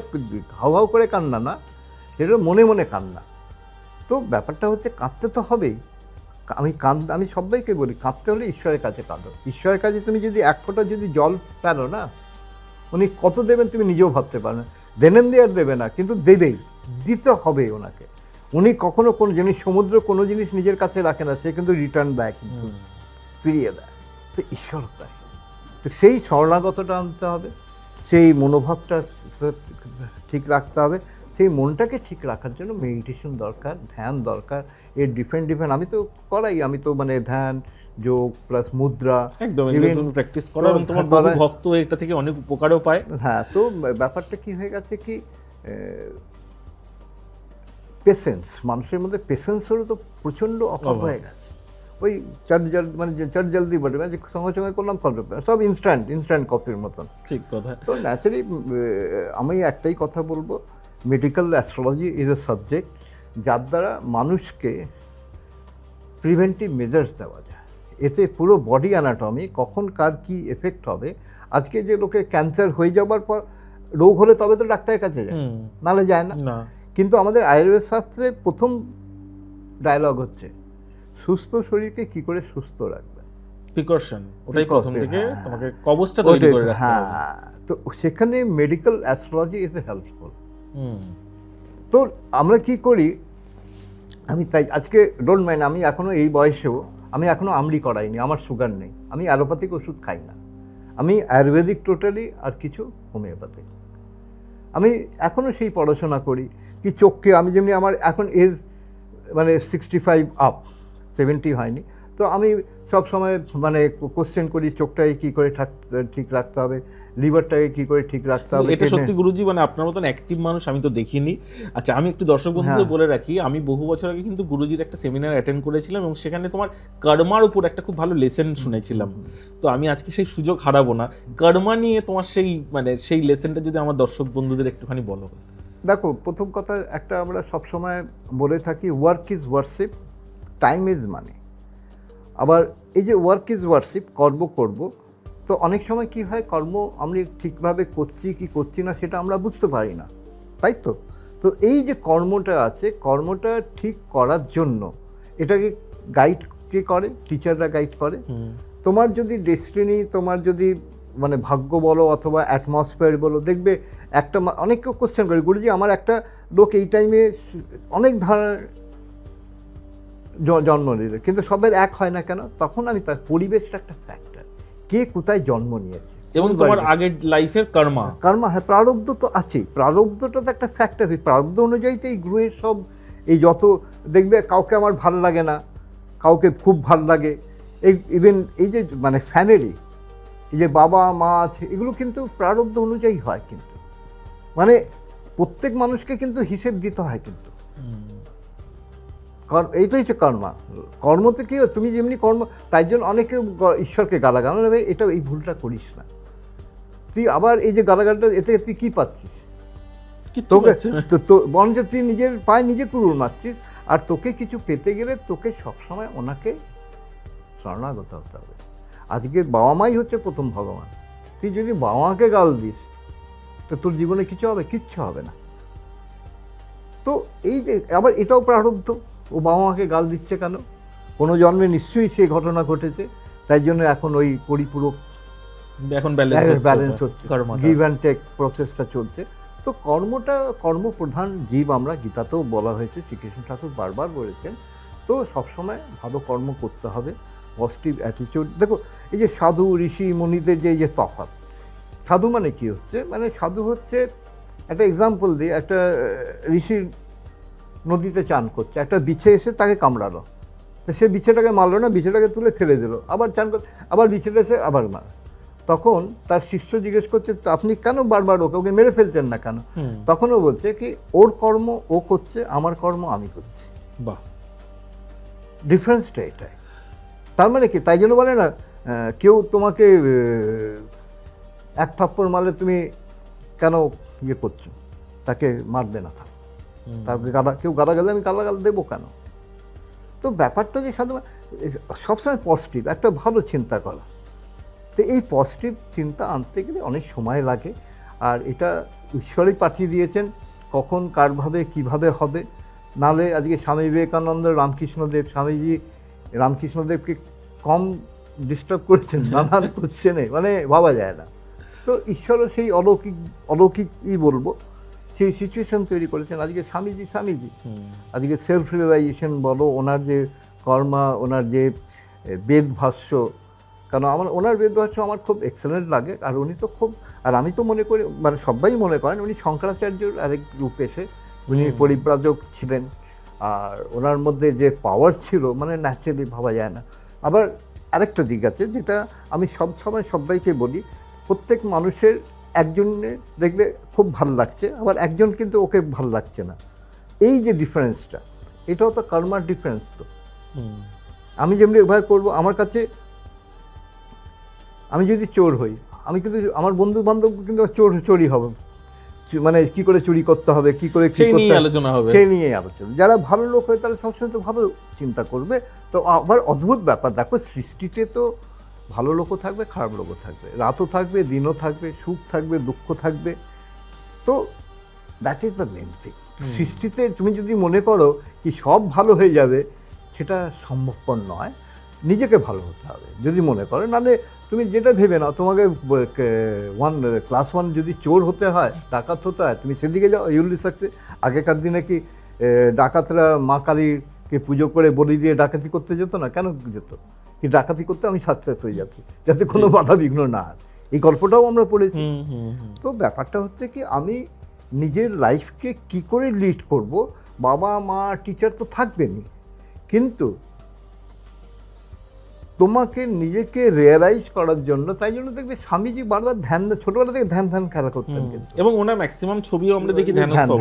হাউ হাউ করে কান্না না, সেটা মনে মনে কান্না। তো ব্যাপারটা হচ্ছে কাঁদতে তো হবেই, আমি সবাইকে বলি, কাঁদতে হলে ঈশ্বরের কাছে কাঁদো। ঈশ্বরের কাছে তুমি যদি এক ফোঁটা যদি জল পেলো না, উনি কত দেবেন তুমি নিজেও ভাবতে পারো না। দেনেন দিয়ে আর দেবে না, কিন্তু দেবেই, দিতে হবে ওনাকে। উনি কখনো কোনো জিনিস, সমুদ্র কোনো জিনিস নিজের কাছে রাখে না, সে কিন্তু রিটার্ন দেয়, কিন্তু ফিরিয়ে দেয়। তো ঈশ্বর তাই, তো সেই শরণাগতটা আনতে হবে, সেই মনোভাবটা ঠিক রাখতে হবে। সেই মনটাকে ঠিক রাখার জন্য মেডিটেশন দরকার, ধ্যান দরকার। এর ডিফারেন্ট আমি তো করাই, আমি তো মানে ধ্যান, যোগ প্লাস মুদ্রা, একদম তুমি প্র্যাকটিস করো এবং তোমার বহু ভক্ত এটা থেকে অনেক উপকারও পায়। হ্যাঁ, তো ব্যাপারটা কি হয়ে গেছে কি, পেশেন্স, মানুষের মধ্যে পেশেন্সেরও তো প্রচণ্ড অভাব হয়ে গেছে। ওই চট জলদি বটে, মানে সঙ্গে সঙ্গে করলাম, সব ইনস্ট্যান্ট কফির মতন। ঠিক কথা। তো ন্যাচারালি আমি একটাই কথা বলবো, medical astrology is a subject যার দ্বারা মানুষকে প্রিভেন্টিভ মেজার্স দেওয়া যায়। এতে পুরো বডি অ্যানাটমি, কখন কার কী এফেক্ট হবে। আজকে যে লোকে ক্যান্সার হয়ে যাবার পর রোগ হলে তবে তো ডাক্তারের কাছে যায়, নাহলে যায় না। কিন্তু আমাদের আয়ুর্বেদ শাস্ত্রে প্রথম ডায়লগ হচ্ছে, সুস্থ শরীরকে কি করে সুস্থ রাখবেন, প্রিকশন, ওটাই প্রথম থেকে তোমাকে কবচটা তৈরি করে রাখতে হবে। হ্যাঁ, তো সেখানে মেডিকেল অ্যাস্ট্রোলজি ইজ হেল্পফুল। তো আমরা কি করি, আমি তাই আজকে ডোন্ট মাইন্ড, আমি এখনো এই বয়সেও আমি এখনো আমড়ি করাইনি, আমার সুগার নেই, আমি অ্যালোপ্যাথিক ওষুধ খাই না, আমি আয়ুর্বেদিক টোটালি, আর কিছু হোমিওপ্যাথিক। আমি এখনো সেই পড়াশোনা করি কি চোখকে, আমি যেমনি আমার এখন এজ মানে 65 আপ, 70 হয়নি, তো আমি সব সময় মানে কোশ্চেন করি, চোখটাকে কী করে ঠিক রাখতে হবে, লিভারটাকে কী করে ঠিক রাখতে হবে। এটা সত্যি গুরুজি, মানে আপনার মতন অ্যাক্টিভ মানুষ আমি তো দেখিনি। আচ্ছা, আমি একটু দর্শক বন্ধুদের বলে রাখি, আমি বহু বছর আগে কিন্তু গুরুজির একটা সেমিনার অ্যাটেন্ড করেছিলাম এবং সেখানে তোমার কর্মার উপর একটা খুব ভালো লেসন শুনেছিলাম। তো আমি আজকে সেই সুযোগ হারাবো না, কর্মা নিয়ে তোমার সেই লেসনটা যদি আমার দর্শক বন্ধুদের একটুখানি বলো। দেখো, প্রথম কথা একটা আমরা সবসময় বলে থাকি, work is worship, time is money. আবার এই যে ওয়ার্ক ইজ ওয়ার্শিপ, কর্ম করব, তো অনেক সময় কি হয়, কর্ম আমরা ঠিকভাবে করছি কি করছি না সেটা আমরা বুঝতে পারি না, তাই তো। তো এই যে কর্মটা আছে, কর্মটা ঠিক করার জন্য এটাকে গাইড কে করে, টিচাররা গাইড করে। তোমার যদি ডেস্টিনি, তোমার যদি মানে ভাগ্য বলো অথবা অ্যাটমসফিয়ার বলো, দেখবে একটা অনেক কেউ কোশ্চেন করে, গুরুজি আমার একটা লোক এই টাইমে অনেক ধরনের জন্ম নিলে, কিন্তু সবের এক হয় না কেন? তখন আমি তার পরিবেশটা একটা ফ্যাক্টর, কে কোথায় জন্ম নিয়েছে এবং তোমার আগের লাইফের কর্মা, হ্যাঁ, প্রারব্ধ তো আছেই, প্রারব্ধটা তো একটা ফ্যাক্টর। প্রারব্ধ অনুযায়ী তো এই গ্রহের সব, এই যত দেখবে, কাউকে আমার ভাল লাগে না, কাউকে খুব ভাল লাগে। ইভেন এই যে মানে ফ্যামিলি, এই যে বাবা মা আছে, এগুলো কিন্তু প্রারব্ধ অনুযায়ী হয়, কিন্তু মানে প্রত্যেক মানুষকে কিন্তু হিসেব দিতে হয়, কিন্তু এইটাই হচ্ছে কর্মা। কর্মতে কি হয়, তুমি যেমনি কর্ম, তাই জন্য অনেকে ঈশ্বরকে গালাগাল, ভাই এটা এই ভুলটা করিস না, তুই আবার এই যে গালাগালটা, এতে তুই কী পাচ্ছিস? তোকে তো বরঞ্চ তুই নিজের পায়ে নিজে কুড়ুল মারছিস। আর তোকে কিছু পেতে গেলে তোকে সবসময় ওনাকে শরণাগত হতে হবে। আজকে বাবা মাই হচ্ছে প্রথম ভগবান। তুই যদি বাবা মাকে গাল দিস, তো তোর জীবনে কিছু হবে? কিচ্ছু হবে না। তো এই যে আবার এটাও প্রারব্ধ, ও বাবা মাকে গাল দিচ্ছে কেন? কোনো জন্মে নিশ্চয়ই সেই ঘটনা ঘটেছে, তাই জন্য এখন ওই পরিপূরক এখন ব্যালেন্স হচ্ছে, গিভ অ্যান্ড টেক প্রসেসটা চলছে। তো কর্মপ্রধান জীব আমরা, গীতাতেও বলা হয়েছে, শ্রীকৃষ্ণ ঠাকুর বারবার বলেছেন। তো সবসময় ভালো কর্ম করতে হবে, পজিটিভ অ্যাটিটিউড। দেখো, এই যে সাধু ঋষি মুনিদের যে তফাৎ, সাধু মানে কি হচ্ছে, মানে সাধু হচ্ছে, একটা এক্সাম্পল দিই, একটা ঋষির নদীতে চান করছে, একটা বিছে এসে তাকে কামড়ালো, তো সে বিছেটাকে মারলো না, বিছেটাকে তুলে ফেলে দিল, আবার চান করছে, আবার বিছেটা এসে আবার মার। তখন তার শিষ্য জিজ্ঞেস করছে, তো আপনি কেন বারবার ওকে মেরে ফেলছেন না কেন? তখনও বলছে কি, ওর কর্ম ও করছে, আমার কর্ম আমি করছি। বাহ, ডিফারেন্সটা এটাই। তার মানে কি, তাই জন্য বলে না, কেউ তোমাকে এক থাপ্পড় মারলে তুমি কেন ইয়ে করছো, তাকে মারবে না, তাকে কেউ গালা গেলে আমি গালাগাল দেবো কেন? তো ব্যাপারটা যে সাধারণ সবসময় পজিটিভ, একটা ভালো চিন্তা করা। তো এই পজিটিভ চিন্তা আনতে গেলে অনেক সময় লাগে, আর এটা ঈশ্বরই পাঠিয়ে দিয়েছেন, কখন কারভাবে কীভাবে হবে। নাহলে আজকে স্বামী বিবেকানন্দ, রামকৃষ্ণদেব, স্বামীজি রামকৃষ্ণদেবকে কম ডিস্টার্ব করেছেন নানান কোশ্চেনে, মানে ভাবা যায় না। তো ঈশ্বরও সেই অলৌকিকই বলবো, সেই সিচুয়েশন তৈরি করেছেন। আজকে স্বামীজি আজকে সেলফ রিয়েলাইজেশন বলো, ওনার যে কর্মা, ওনার যে বেদ ভাষ্য, কারণ ওনার বেদ ভাষ্য আমার খুব এক্সেলেন্ট লাগে। আর উনি তো খুব, আর আমি তো মনে করি, মানে সবাই মনে করেন উনি শঙ্করাচার্যর আরেক রূপ এসে, উনি পরিব্রাজক ছিলেন। আর ওনার মধ্যে যে পাওয়ার ছিল, মানে ন্যাচারালি ভাবা যায় না। আবার আরেকটা দিক আছে যেটা আমি সবসময় সবাইকে বলি, প্রত্যেক মানুষের একজনে দেখবে খুব ভাল লাগছে, আবার একজন কিন্তু ওকে ভাল লাগছে না। এই যে ডিফারেন্সটা, এটাও তো কর্মার ডিফারেন্স। তো আমি যেমনি এভাবে করবো, আমার কাছে আমি যদি চোর হই, আমি কিন্তু আমার বন্ধু বান্ধব কিন্তু চোরই হবে, মানে কি করে চুরি করতে হবে, কি করে সেই নিয়ে আলোচনা হবে, সেই নিয়ে আলোচনা। যারা ভালো লোক হয় তারা সবসময় তো ভালো চিন্তা করবে। তো আবার অদ্ভুত ব্যাপার, দেখো সৃষ্টিতে তো ভালো লোকও থাকবে, খারাপ লোকও থাকবে, রাতও থাকবে, দিনও থাকবে, সুখ থাকবে, দুঃখ থাকবে। তো that is the main thing. সৃষ্টিতে তুমি যদি মনে করো কি সব ভালো হয়ে যাবে, সেটা সম্ভবপর নয়। নিজেকে ভালো হতে হবে যদি মনে করো, নাহলে তুমি যেটা ভেবে নাও, তোমাকে ক্লাস 1 যদি চোর হতে হয়, ডাকাত হতে হয়, তুমি সেদিকে যাও, ইউল বি সাকসেস। আগেকার দিনে কি ডাকাতরা মা কালীকে পুজো করে বলি দিয়ে ডাকাতি করতে যেত না? কেন যেত? কি ডাকাতি করতে আমি সাকসেস হয়ে যেত, যাতে কোনো বাধা বিঘ্ন না হয়। এই গল্পটাও আমরা পড়েছি। তো ব্যাপারটা হচ্ছে কি, আমি নিজের লাইফকে কি করে লিড করব, বাবা মা টিচার তো থাকবেনই, কিন্তু তোমাকে নিজেকে রিয়েলাইজ করার জন্য, তাই জন্য দেখবে স্বামীজি বারবার ধ্যান, ছোটবেলা থেকে ধ্যান খেলা করতেন কিন্তু, এবং ওনার ম্যাক্সিমাম ছবিও আমরা দেখি ধ্যানস্থ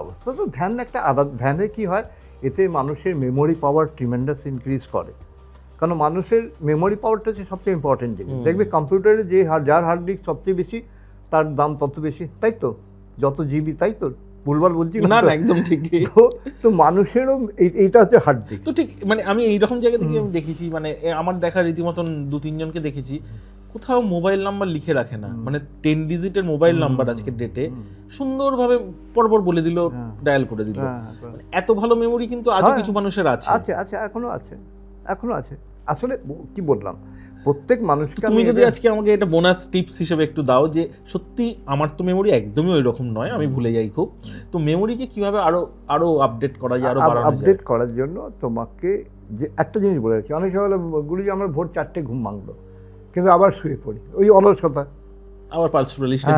অবস্থা। তো ধ্যান একটা ধ্যানে কি হয়, এতে মানুষের মেমোরি পাওয়ার ট্রিমেন্ডাস ইনক্রিজ করে। কারণ মানুষের মেমোরি পাওয়ারটা হচ্ছে সবচেয়ে ইম্পর্টেন্ট জিনিস। দেখবে কম্পিউটারে যে যার হার্ড ডিস্ক সবচেয়ে বেশি, তার দাম তত বেশি, তাই তো? যত জিবি, তাই তো? ভুলভাল বলছি না? একদম ঠিক। তো মানুষেরও এইটা হচ্ছে হার্ড ডিস্ক। তো ঠিক, মানে আমি এইরকম জায়গা থেকে আমি দেখেছি, মানে আমার দেখা রীতিমতন 2-3 জনকে দেখেছি, কোথাও মোবাইল নাম্বার লিখে রাখে না, মানে 10 ডিজিটের মোবাইল নাম্বার আজকের ডেটে সুন্দরভাবে পরপর বলে দিল, ডায়াল করে দিল। এত ভালো মেমোরি কিন্তু আজও কিছু মানুষের আছে, এখনো আছে। আসলে কি বললাম, প্রত্যেক মানুষকে। তুমি যদি আজকে আমাকে এটা বোনাস টিপস হিসেবে একটু দাও, যে সত্যি আমার তো মেমোরি একদমই ওই রকম নয়, আমি ভুলে যাই খুব, তো মেমোরিকে কিভাবে আরো আপডেট করা যায়, আরো বাড়ানো যায়? আপডেট করার জন্য তোমাকে যে একটা জিনিস বলে রাখছি, অনেক সময় গুরুজি আমরা ভোর 4টে ঘুম ভাঙলো, কিন্তু আবার শুয়ে পড়ি ওই অলসতা, আবার পালসুরা লিস্টে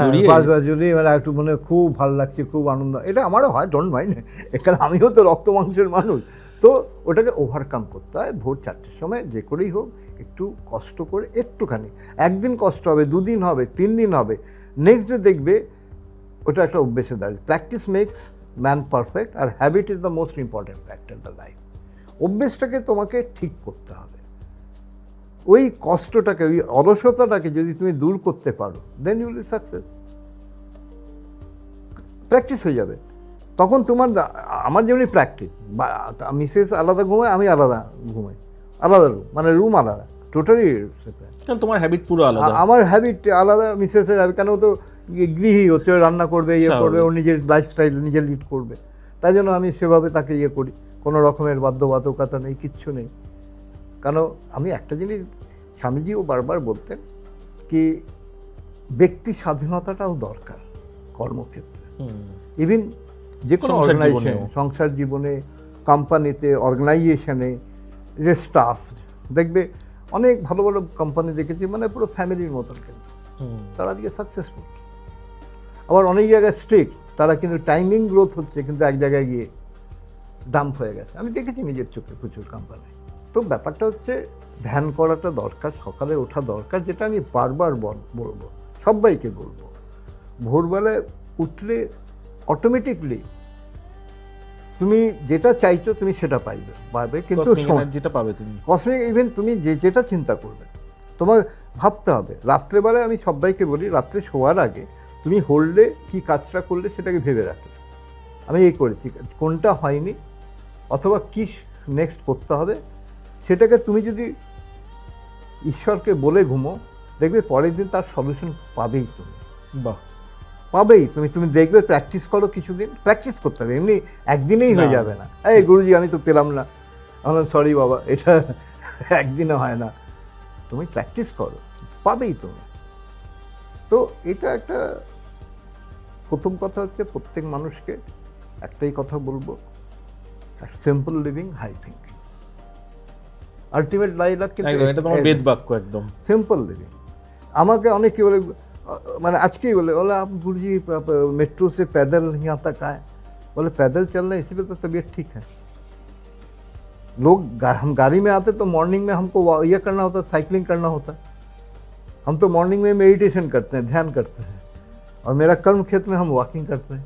জড়িয়ে মানে একটু মনে খুব ভালো লাগছে, খুব আনন্দ, এটা আমারও হয়, ডোন্ট মাইন্ড, এখানে আমিও তো রক্ত মাংসের মানুষ। তো ওটাকে ওভারকাম করতে হয়। ভোর 4টের সময় যে করেই হোক একটু কষ্ট করে, একটুখানি, একদিন কষ্ট হবে, 2 দিন হবে, 3 দিন হবে, নেক্সট ডে দেখবে ওটা একটা অভ্যেসে দাঁড়িয়ে। প্র্যাকটিস মেক্স ম্যান পারফেক্ট, আর habit is the most important factor in the life. অভ্যেসটাকে তোমাকে ঠিক করতে হবে। ওই কষ্টটাকে, ওই অলসতাটাকে যদি তুমি দূর করতে পারো, then you will success. Practice হয়ে যাবে তখন তোমার। আমার যেমনি প্র্যাকটিস, মিসেস আলাদা ঘুমায়, আমি আলাদা ঘুমাই, আলাদা রুম, মানে রুম আলাদা, টোটালি। কারণ তোমার হ্যাবিট পুরো আলাদা। আমার হ্যাবিট আলাদা, মিসেসের হ্যাবিট, কেন তো গৃহী হচ্ছে, রান্না করবে, করবে, ওর নিজের লাইফস্টাইল নিজে লিড করবে, তাই জন্য আমি সেভাবে তাকে করি। কোনো রকমের বাধ্যবাধকতা নেই, কিচ্ছু নেই। কারণ আমি একটা জিনিস, স্বামীজিও বারবার বলতেন কি, ব্যক্তি স্বাধীনতাটাও দরকার কর্মক্ষেত্রে, ইভিন যে কোনো অর্গানাইজেশন, সংসার জীবনে, কোম্পানিতে, অর্গানাইজেশনে, যে স্টাফ দেখবে অনেক ভালো ভালো কোম্পানি দেখেছি, মানে পুরো ফ্যামিলির মতন, কিন্তু তারা আজকে সাকসেসফুল। আবার অনেক জায়গায় স্ট্রিক্ট, তারা কিন্তু টাইমিং গ্রোথ হচ্ছে, কিন্তু এক জায়গায় গিয়ে ডাম্প হয়ে গেছে, আমি দেখেছি নিজের চোখে প্রচুর কোম্পানি। তো ব্যাপারটা হচ্ছে ধ্যান করাটা দরকার, সকালে ওঠা দরকার, যেটা আমি বারবার বলবো, সবাইকে বলবো। ভোরবেলায় উঠলে অটোমেটিকলি তুমি যেটা চাইছো তুমি সেটা পাবে, কিন্তু যেটা পাবে তুমি কসমিক ইভেন্ট, তুমি যেটা চিন্তা করবে তোমার ভাবতে হবে। রাত্রেবেলায় আমি সবাইকে বলি, রাত্রে শোয়ার আগে তুমি হোল্ডে কি কাজটা করলে সেটাকে ভেবে রাখো, আমি এই করেছি, কোনটা হয়নি, অথবা কি নেক্সট করতে হবে, সেটাকে তুমি যদি ঈশ্বরকে বলে ঘুমো, দেখবে পরের দিন তার সলিউশন পাবেই তুমি। বাহ, পাবেই তুমি দেখবে। প্র্যাকটিস করো, কিছুদিন প্র্যাকটিস করতে হবে, এমনি একদিনেই হয়ে যাবে না। এই গুরুজি আমি তো পেলাম না, আমার সরি বাবা, এটা একদিনে হয় না, তুমি প্র্যাকটিস করো, পাবেই তুমি। তো এটা একটা প্রথম কথা হচ্ছে, প্রত্যেক মানুষকে একটাই কথা বলবো, simple living, high thinking. Ultimate dialogue কিন্তু একদম, এটা তোমার বেদ বাক্য একদম। Simple living. আমাকে অনেকে বলে, মানে আজকেই বলে आप गुरुजी मेट्रो से पैदल यहाँ तक आए, बोले पैदल चलना इसीलिए तो तबीयत ठीक है। लोग हम गाड़ी में आते तो मॉर्निंग में हमको ये करना होता, साइकिलिंग करना होता। हम तो मॉर्निंग में मेडिटेशन करते हैं, ध्यान करते हैं, और मेरा कर्म क्षेत्र में हम वॉकिंग करते हैं।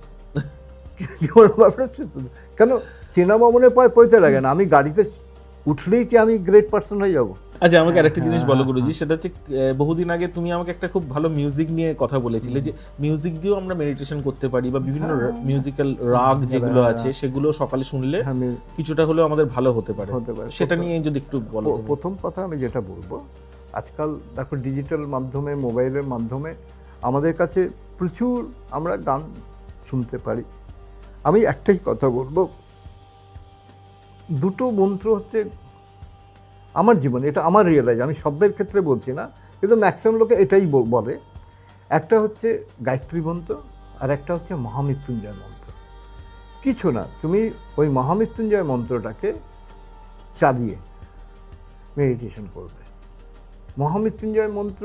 কেন সিনেমা মনে পড়তে লাগে না, আমি গাড়িতে উঠলেই কি আমি গ্রেট পারসন হয়ে যাবো? আচ্ছা, আমাকে আরেকটা জিনিস বলো গুরুজি, সেটা হচ্ছে বহুদিন আগে তুমি আমাকে একটা খুব ভালো মিউজিক নিয়ে কথা বলেছিলে, যে মিউজিক দিয়েও আমরা মেডিটেশন করতে পারি, বা বিভিন্ন মিউজিক্যাল রাগ যেগুলো আছে সেগুলো সকালে শুনলে কিছুটা হলেও আমাদের ভালো হতে পারে। সেটা নিয়ে যদি একটু বলো। প্রথম কথা আমি যেটা বলবো, আজকাল দেখো ডিজিটাল মাধ্যমে, মোবাইলের মাধ্যমে আমাদের কাছে প্রচুর আমরা গান শুনতে পারি। আমি একটাই কথা বলবো, দুটো মন্ত্র হচ্ছে আমার জীবনে, এটা আমার রিয়েলাইজ, আমি শব্দের ক্ষেত্রে বলছি না, কিন্তু ম্যাক্সিমাম লোকে এটাই বলে। একটা হচ্ছে গায়ত্রী মন্ত্র, আর একটা হচ্ছে মহামৃত্যুঞ্জয় মন্ত্র। কিছু না, তুমি ওই মহামৃত্যুঞ্জয় মন্ত্রটাকে চালিয়ে মেডিটেশন করবে। মহামৃত্যুঞ্জয় মন্ত্র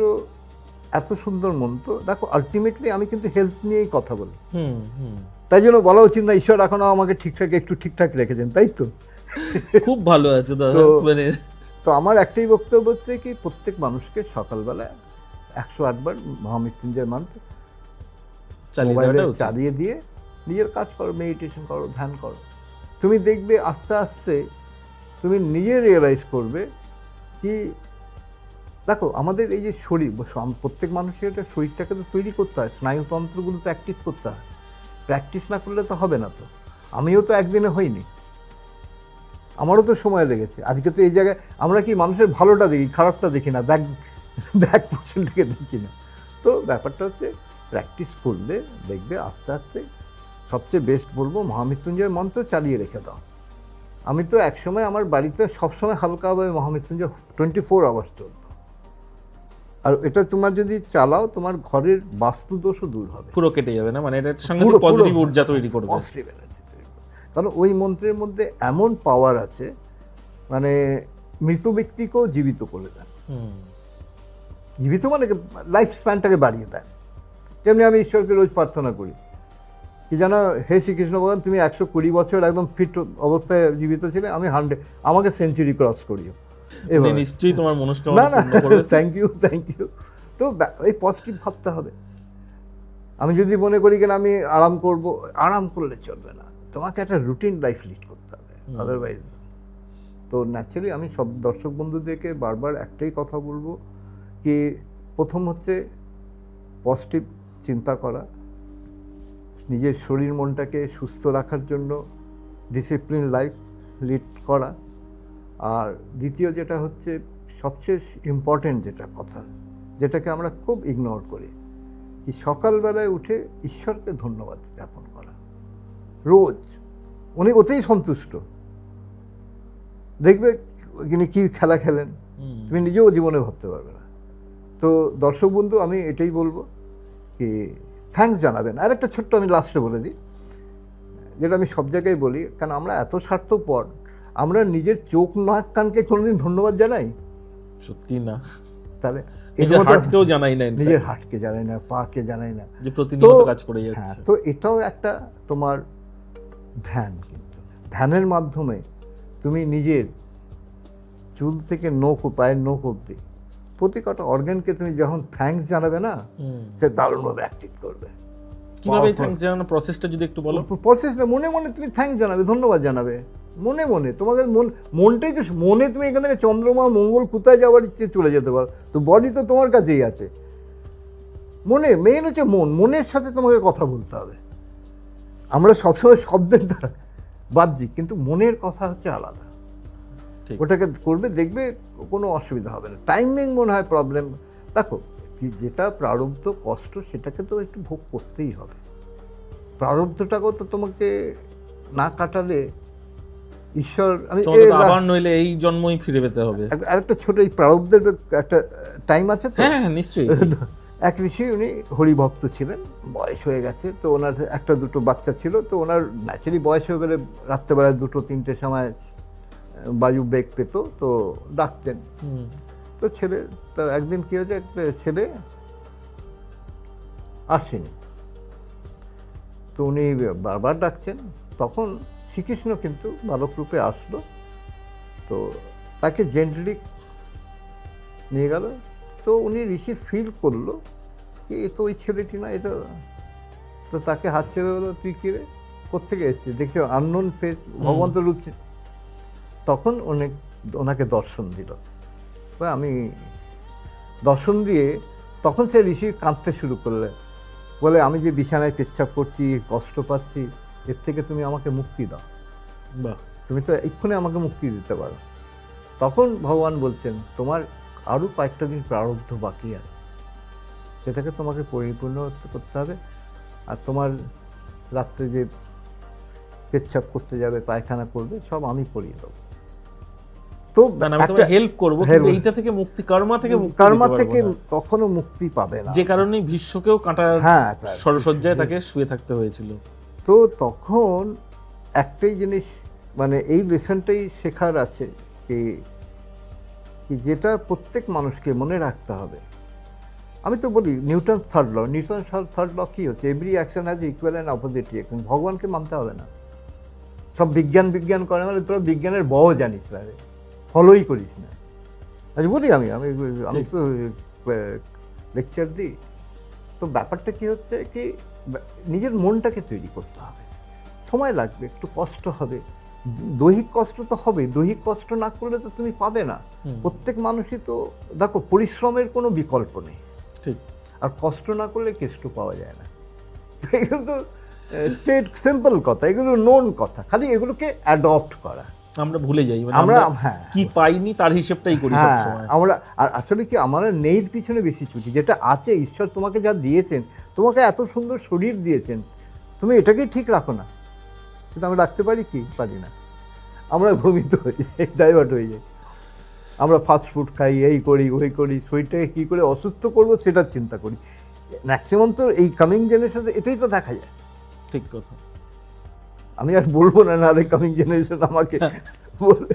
এত সুন্দর মন্ত্র। দেখো আলটিমেটলি আমি কিন্তু হেলথ নিয়েই কথা বলি, তাই জন্য বলা উচিত না ঈশ্বর এখনো আমাকে ঠিকঠাক একটু ঠিকঠাক রেখেছেন, তাই তো? খুব ভালো আছে দাদা। তো আমার একটাই বক্তব্য হচ্ছে কি, প্রত্যেক মানুষকে সকালবেলায় 108 বার মহামৃত্যুঞ্জয় মন্ত্র চালিয়ে দিয়ে নিজের কাজ করো, মেডিটেশন করো, ধ্যান করো। তুমি দেখবে আস্তে আস্তে তুমি নিজে রিয়েলাইজ করবে কি, দেখো আমাদের এই যে শরীর, প্রত্যেক মানুষের এটা শরীরটাকে তো তৈরি করতে হয়, স্নায়ুতন্ত্রগুলো তো অ্যাক্টিভ করতে হয়। প্র্যাকটিস না করলে তো হবে না। তো আমিও তো একদিনে হইনি, আমারও তো সময় লেগেছে। আজকে তো এই জায়গায় আমরা কি মানুষের ভালোটা দেখি, খারাপটা দেখি না, ব্যাক পোর্শনটাকে দেখি না। তো ব্যাপারটা হচ্ছে প্র্যাকটিস করলে দেখবে আস্তে আস্তে। সবচেয়ে বেস্ট বলবো মহামৃত্যুঞ্জয় মন্ত্র চালিয়ে রেখে দাও। আমি তো একসময় আমার বাড়িতে সবসময় হালকাভাবে মহামৃত্যুঞ্জয় 24 আওয়ার্স চলত। আর এটা তোমার যদি চালাও, তোমার ঘরের বাস্তু দোষও দূর হবে, পুরো কেটে যাবে না, মানে এটা সঙ্গে পজিটিভ ঊর্জা তৈরি করবে, পজিটিভ এনার্জি তৈরি করবে। কারণ ওই মন্ত্রের মধ্যে এমন পাওয়ার আছে, মানে মৃত ব্যক্তিকেও জীবিত করে দেন। জীবিত মানে লাইফ স্প্যানটাকে বাড়িয়ে দেন। যেমনি আমি ঈশ্বরকে রোজ প্রার্থনা করি কি জানো, হে শ্রীকৃষ্ণ ভগবান, তুমি 120 বছর একদম ফিট অবস্থায় জীবিত ছিলে, আমি 100, আমাকে সেঞ্চুরি ক্রস করিও। নিশ্চয়ই তোমার মনস্কামনা পূর্ণ করবে। Thank you. তো এই পজিটিভ ভাবতে হবে। আমি যদি মনে করি কেন আমি আরাম করব, আরাম করলে চলবে না, তোমাকে একটা রুটিন লাইফ লিড করতে হবে, আদারওয়াইজ। তো ন্যাচারালি আমি সব দর্শক বন্ধুদেরকে বারবার একটাই কথা বলবো কি, প্রথম হচ্ছে পজিটিভ চিন্তা করা, নিজের শরীর মনটাকে সুস্থ রাখার জন্য ডিসিপ্লিন লাইফ লিড করা। আর দ্বিতীয় যেটা হচ্ছে সবচেয়ে ইম্পর্টেন্ট যেটা কথা, যেটাকে আমরা খুব ইগনোর করি, কি সকালবেলায় উঠে ঈশ্বরকে ধন্যবাদ জ্ঞাপন করা রোজ। উনি ওতেই সন্তুষ্ট। দেখবে তিনি কী খেলা খেলেন, তুমি নিজেও জীবনে ভাবতে পারবে না। তো দর্শক বন্ধু, আমি এটাই বলবো কি থ্যাঙ্কস জানাবেন। আর একটা ছোট্ট আমি লাস্টে বলে দিই, যেটা আমি সব জায়গায় বলি, কারণ আমরা এত স্বার্থপর, আমরা নিজের চোখ নাক কানকে কোনোদিন ধন্যবাদ জানাই? সত্যি না। তাহলে নিজের হার্টকেও জানাই না, নিজের হার্টকে জানাই না, পাকে জানাই না, যে প্রতিনিয়ত কাজ করে যাচ্ছে। হ্যাঁ, তো এটাও একটা তোমার ধ্যান। কিন্তু ধ্যানের মাধ্যমে তুমি নিজের চুল থেকে নখ, পায়ের নখ অব্দি প্রতি কটা অর্গানকে তুমি যখন থ্যাঙ্কস জানাবে না, সে দারুণভাবে অ্যাক্টিভ করবে। কিভাবে থ্যাঙ্কস জানানোর প্রসেসটা যদি একটু বলো। প্রসেসটা মনে মনে তুমি থ্যাঙ্কস জানাবে, ধন্যবাদ জানাবে মনে মনে। তোমাকে মনটাই তো, মনে তুমি এখান থেকে চন্দ্রমা মঙ্গল কোথায় যাওয়ার ইচ্ছে চলে যেতে পারো, তো বডি তো তোমার কাছেই আছে। মনে মেন হচ্ছে মনের সাথে তোমাকে কথা বলতে হবে। আমরা সবসময় শব্দের দ্বারা বাহ্যিক, কিন্তু মনের কথা হচ্ছে আলাদা। ওটাকে করবে, দেখবে কোনো অসুবিধা হবে না। টাইমিং মনে হয় প্রবলেম। দেখো কি, যেটা প্রারব্ধ কষ্ট, সেটাকে তো একটু ভোগ করতেই হবে। প্রারব্ধটাকেও তো তোমাকে না কাটালে ঈশ্বর আমি তোমাকে তো আবার নইলে এই জন্মই ফিরে পেতে হবে। আরেকটা ছোট এই প্রারব্ধের একটা টাইম আছে তো। হ্যাঁ নিশ্চয়ই। এক ঋষি উনি হরিভক্ত ছিলেন, বয়স হয়ে গেছে, তো ওনার একটা দুটো বাচ্চা ছিল, তো ওনার ন্যাচারালি বয়স হয়ে গেলে রাত্রেবেলায় 2-3টে সময় বায়ু বেগ পেত, তো ডাকতেন। তো ছেলে, তো একদিন কি হয়েছে, একটা ছেলে আসেনি, তো উনি বারবার ডাকছেন। তখন শ্রীকৃষ্ণ কিন্তু বালক রূপে আসলো, তো তাকে জেন্টলি নিয়ে গেল। তো উনি ঋষি ফিল করলো যে এ তো ওই ছেলেটি না, এটা তো তাকে হাত ছেড়ে বললো, তুই কী রে, কোত্থেকে এসেছিস, দেখছি আননোন ফেস, ভগবন্ত রূপ। তখন ওনাকে দর্শন দিল। আমি দর্শন দিয়ে তখন সে ঋষি কাঁদতে শুরু করলে, বলে আমি যে বিছানায় পেচ্ছাপ করছি, কষ্ট পাচ্ছি, এর থেকে তুমি আমাকে মুক্তি দাও, বাহ, তুমি তো এক্ষুনি আমাকে মুক্তি দিতে পারো। তখন ভগবান বলছেন, তোমার আরও কয়েকটা দিন প্রারব্ধ বাকি আছে, সেটাকে তোমাকে পরিপূর্ণ করতে হবে। আর তোমার রাত্রে যে পেচ্ছাপ করতে যাবে, পায়খানা করবে, সব আমি করিয়ে দেবো। তো আমি তোমাকে হেল্প করব, কিন্তু এইটা থেকে মুক্তি, কর্মা থেকে মুক্তি, কর্মা থেকে কখনো মুক্তি পাবে না। যে কারণে ভীষ্মকেও কাঁটার সরসজ্জায় তাকে শুয়ে থাকতে হয়েছিল। তো তখন একটাই জিনিস, মানে এই লেসনটাই শেখার আছে, কি যেটা প্রত্যেক মানুষকে মনে রাখতে হবে। আমি তো বলি নিউটন থার্ড ল কী হচ্ছে, every action has equal and opposite reaction. ভগবানকে মানতে হবে না। সব বিজ্ঞান করে, মানে তোরা বিজ্ঞানের বও জানিস না রে, ফলোই করিস না। আচ্ছা বলি আমি আমি আমি তো লেকচার দিই। তো ব্যাপারটা কি হচ্ছে কি, নিজের মনটাকে তৈরি করতে হবে। সময় লাগবে, একটু কষ্ট হবে, দৈহিক কষ্ট তো হবে। দৈহিক কষ্ট না করলে তো তুমি পাবে না। প্রত্যেক মানুষই তো দেখো, পরিশ্রমের কোনো বিকল্প নেই, ঠিক। আর কষ্ট না করলে কেষ্ট পাওয়া যায় না। এগুলো তো স্ট্রেট সিম্পল কথা, এগুলো নোন কথা, খালি এগুলোকে অ্যাডপ্ট করা। আমরা ভুলে যাই, আমরা কি পাইনি তার হিসেবটাই করি সবসময় আমরা। আর আসলে কি, আমরা নেইর পিছনে বেশি ছুটি। যেটা আছে, ঈশ্বর তোমাকে যা দিয়েছেন, তোমাকে এত সুন্দর শরীর দিয়েছেন, তুমি এটাকেই ঠিক রাখো না। কিন্তু আমরা রাখতে পারি কি, পারি না। আমরা ভ্রমিত হয়ে যাই, ডাইভার্ট হয়ে যাই। আমরা ফাস্ট ফুড খাই, এই করি ওই করি, শরীরটাকে কী করে অসুস্থ করবো সেটার চিন্তা করি। ম্যাক্সিমাম তো এই কামিং জেনারেশনে এটাই তো দেখা যায়। ঠিক কথা। আমি আর বলবো না, না রে কামিং জেনারেশন আমাকে বলে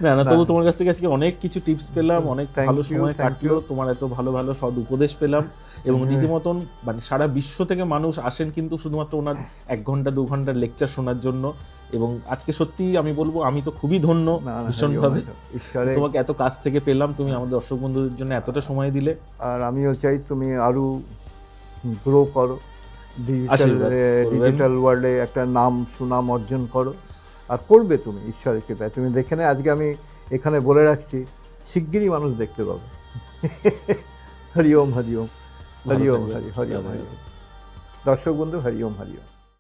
না, তবু তোমার কাছ থেকে আজকে অনেক কিছু টিপস পেলাম, অনেক ভালো সময় কাটলো, তোমার এত ভালো ভালো সদ উপদেশ পেলাম, এবং রীতিমতন মানে সারা বিশ্ব থেকে মানুষ আসেন কিন্তু শুধুমাত্র ওনার 1 ঘন্টা 2 ঘন্টার লেকচার শোনার জন্য। এবং আজকে সত্যি আমি বলবো, আমি তো খুবই ধন্য ভীষণভাবে, তোমাকে এত কাছ থেকে পেলাম, তুমি আমাদের দর্শক বন্ধুদের জন্য এতটা সময় দিলে। আর আমিও চাই তুমি আরো গ্রো করো, ডিজিটাল ওয়ার্ল্ডে একটা নাম সুনাম অর্জন করো। আর করবে তুমি, ঈশ্বরের কৃপায়। তুমি দেখে নে, আজকে আমি এখানে বলে রাখছি, শিগগিরই মানুষ দেখতে পাবে। হরি ওম হরি ওম, হরি ওম হরি, হরি ওম হরি ওম। দর্শক বন্ধু, হরি ওম হরি ওম।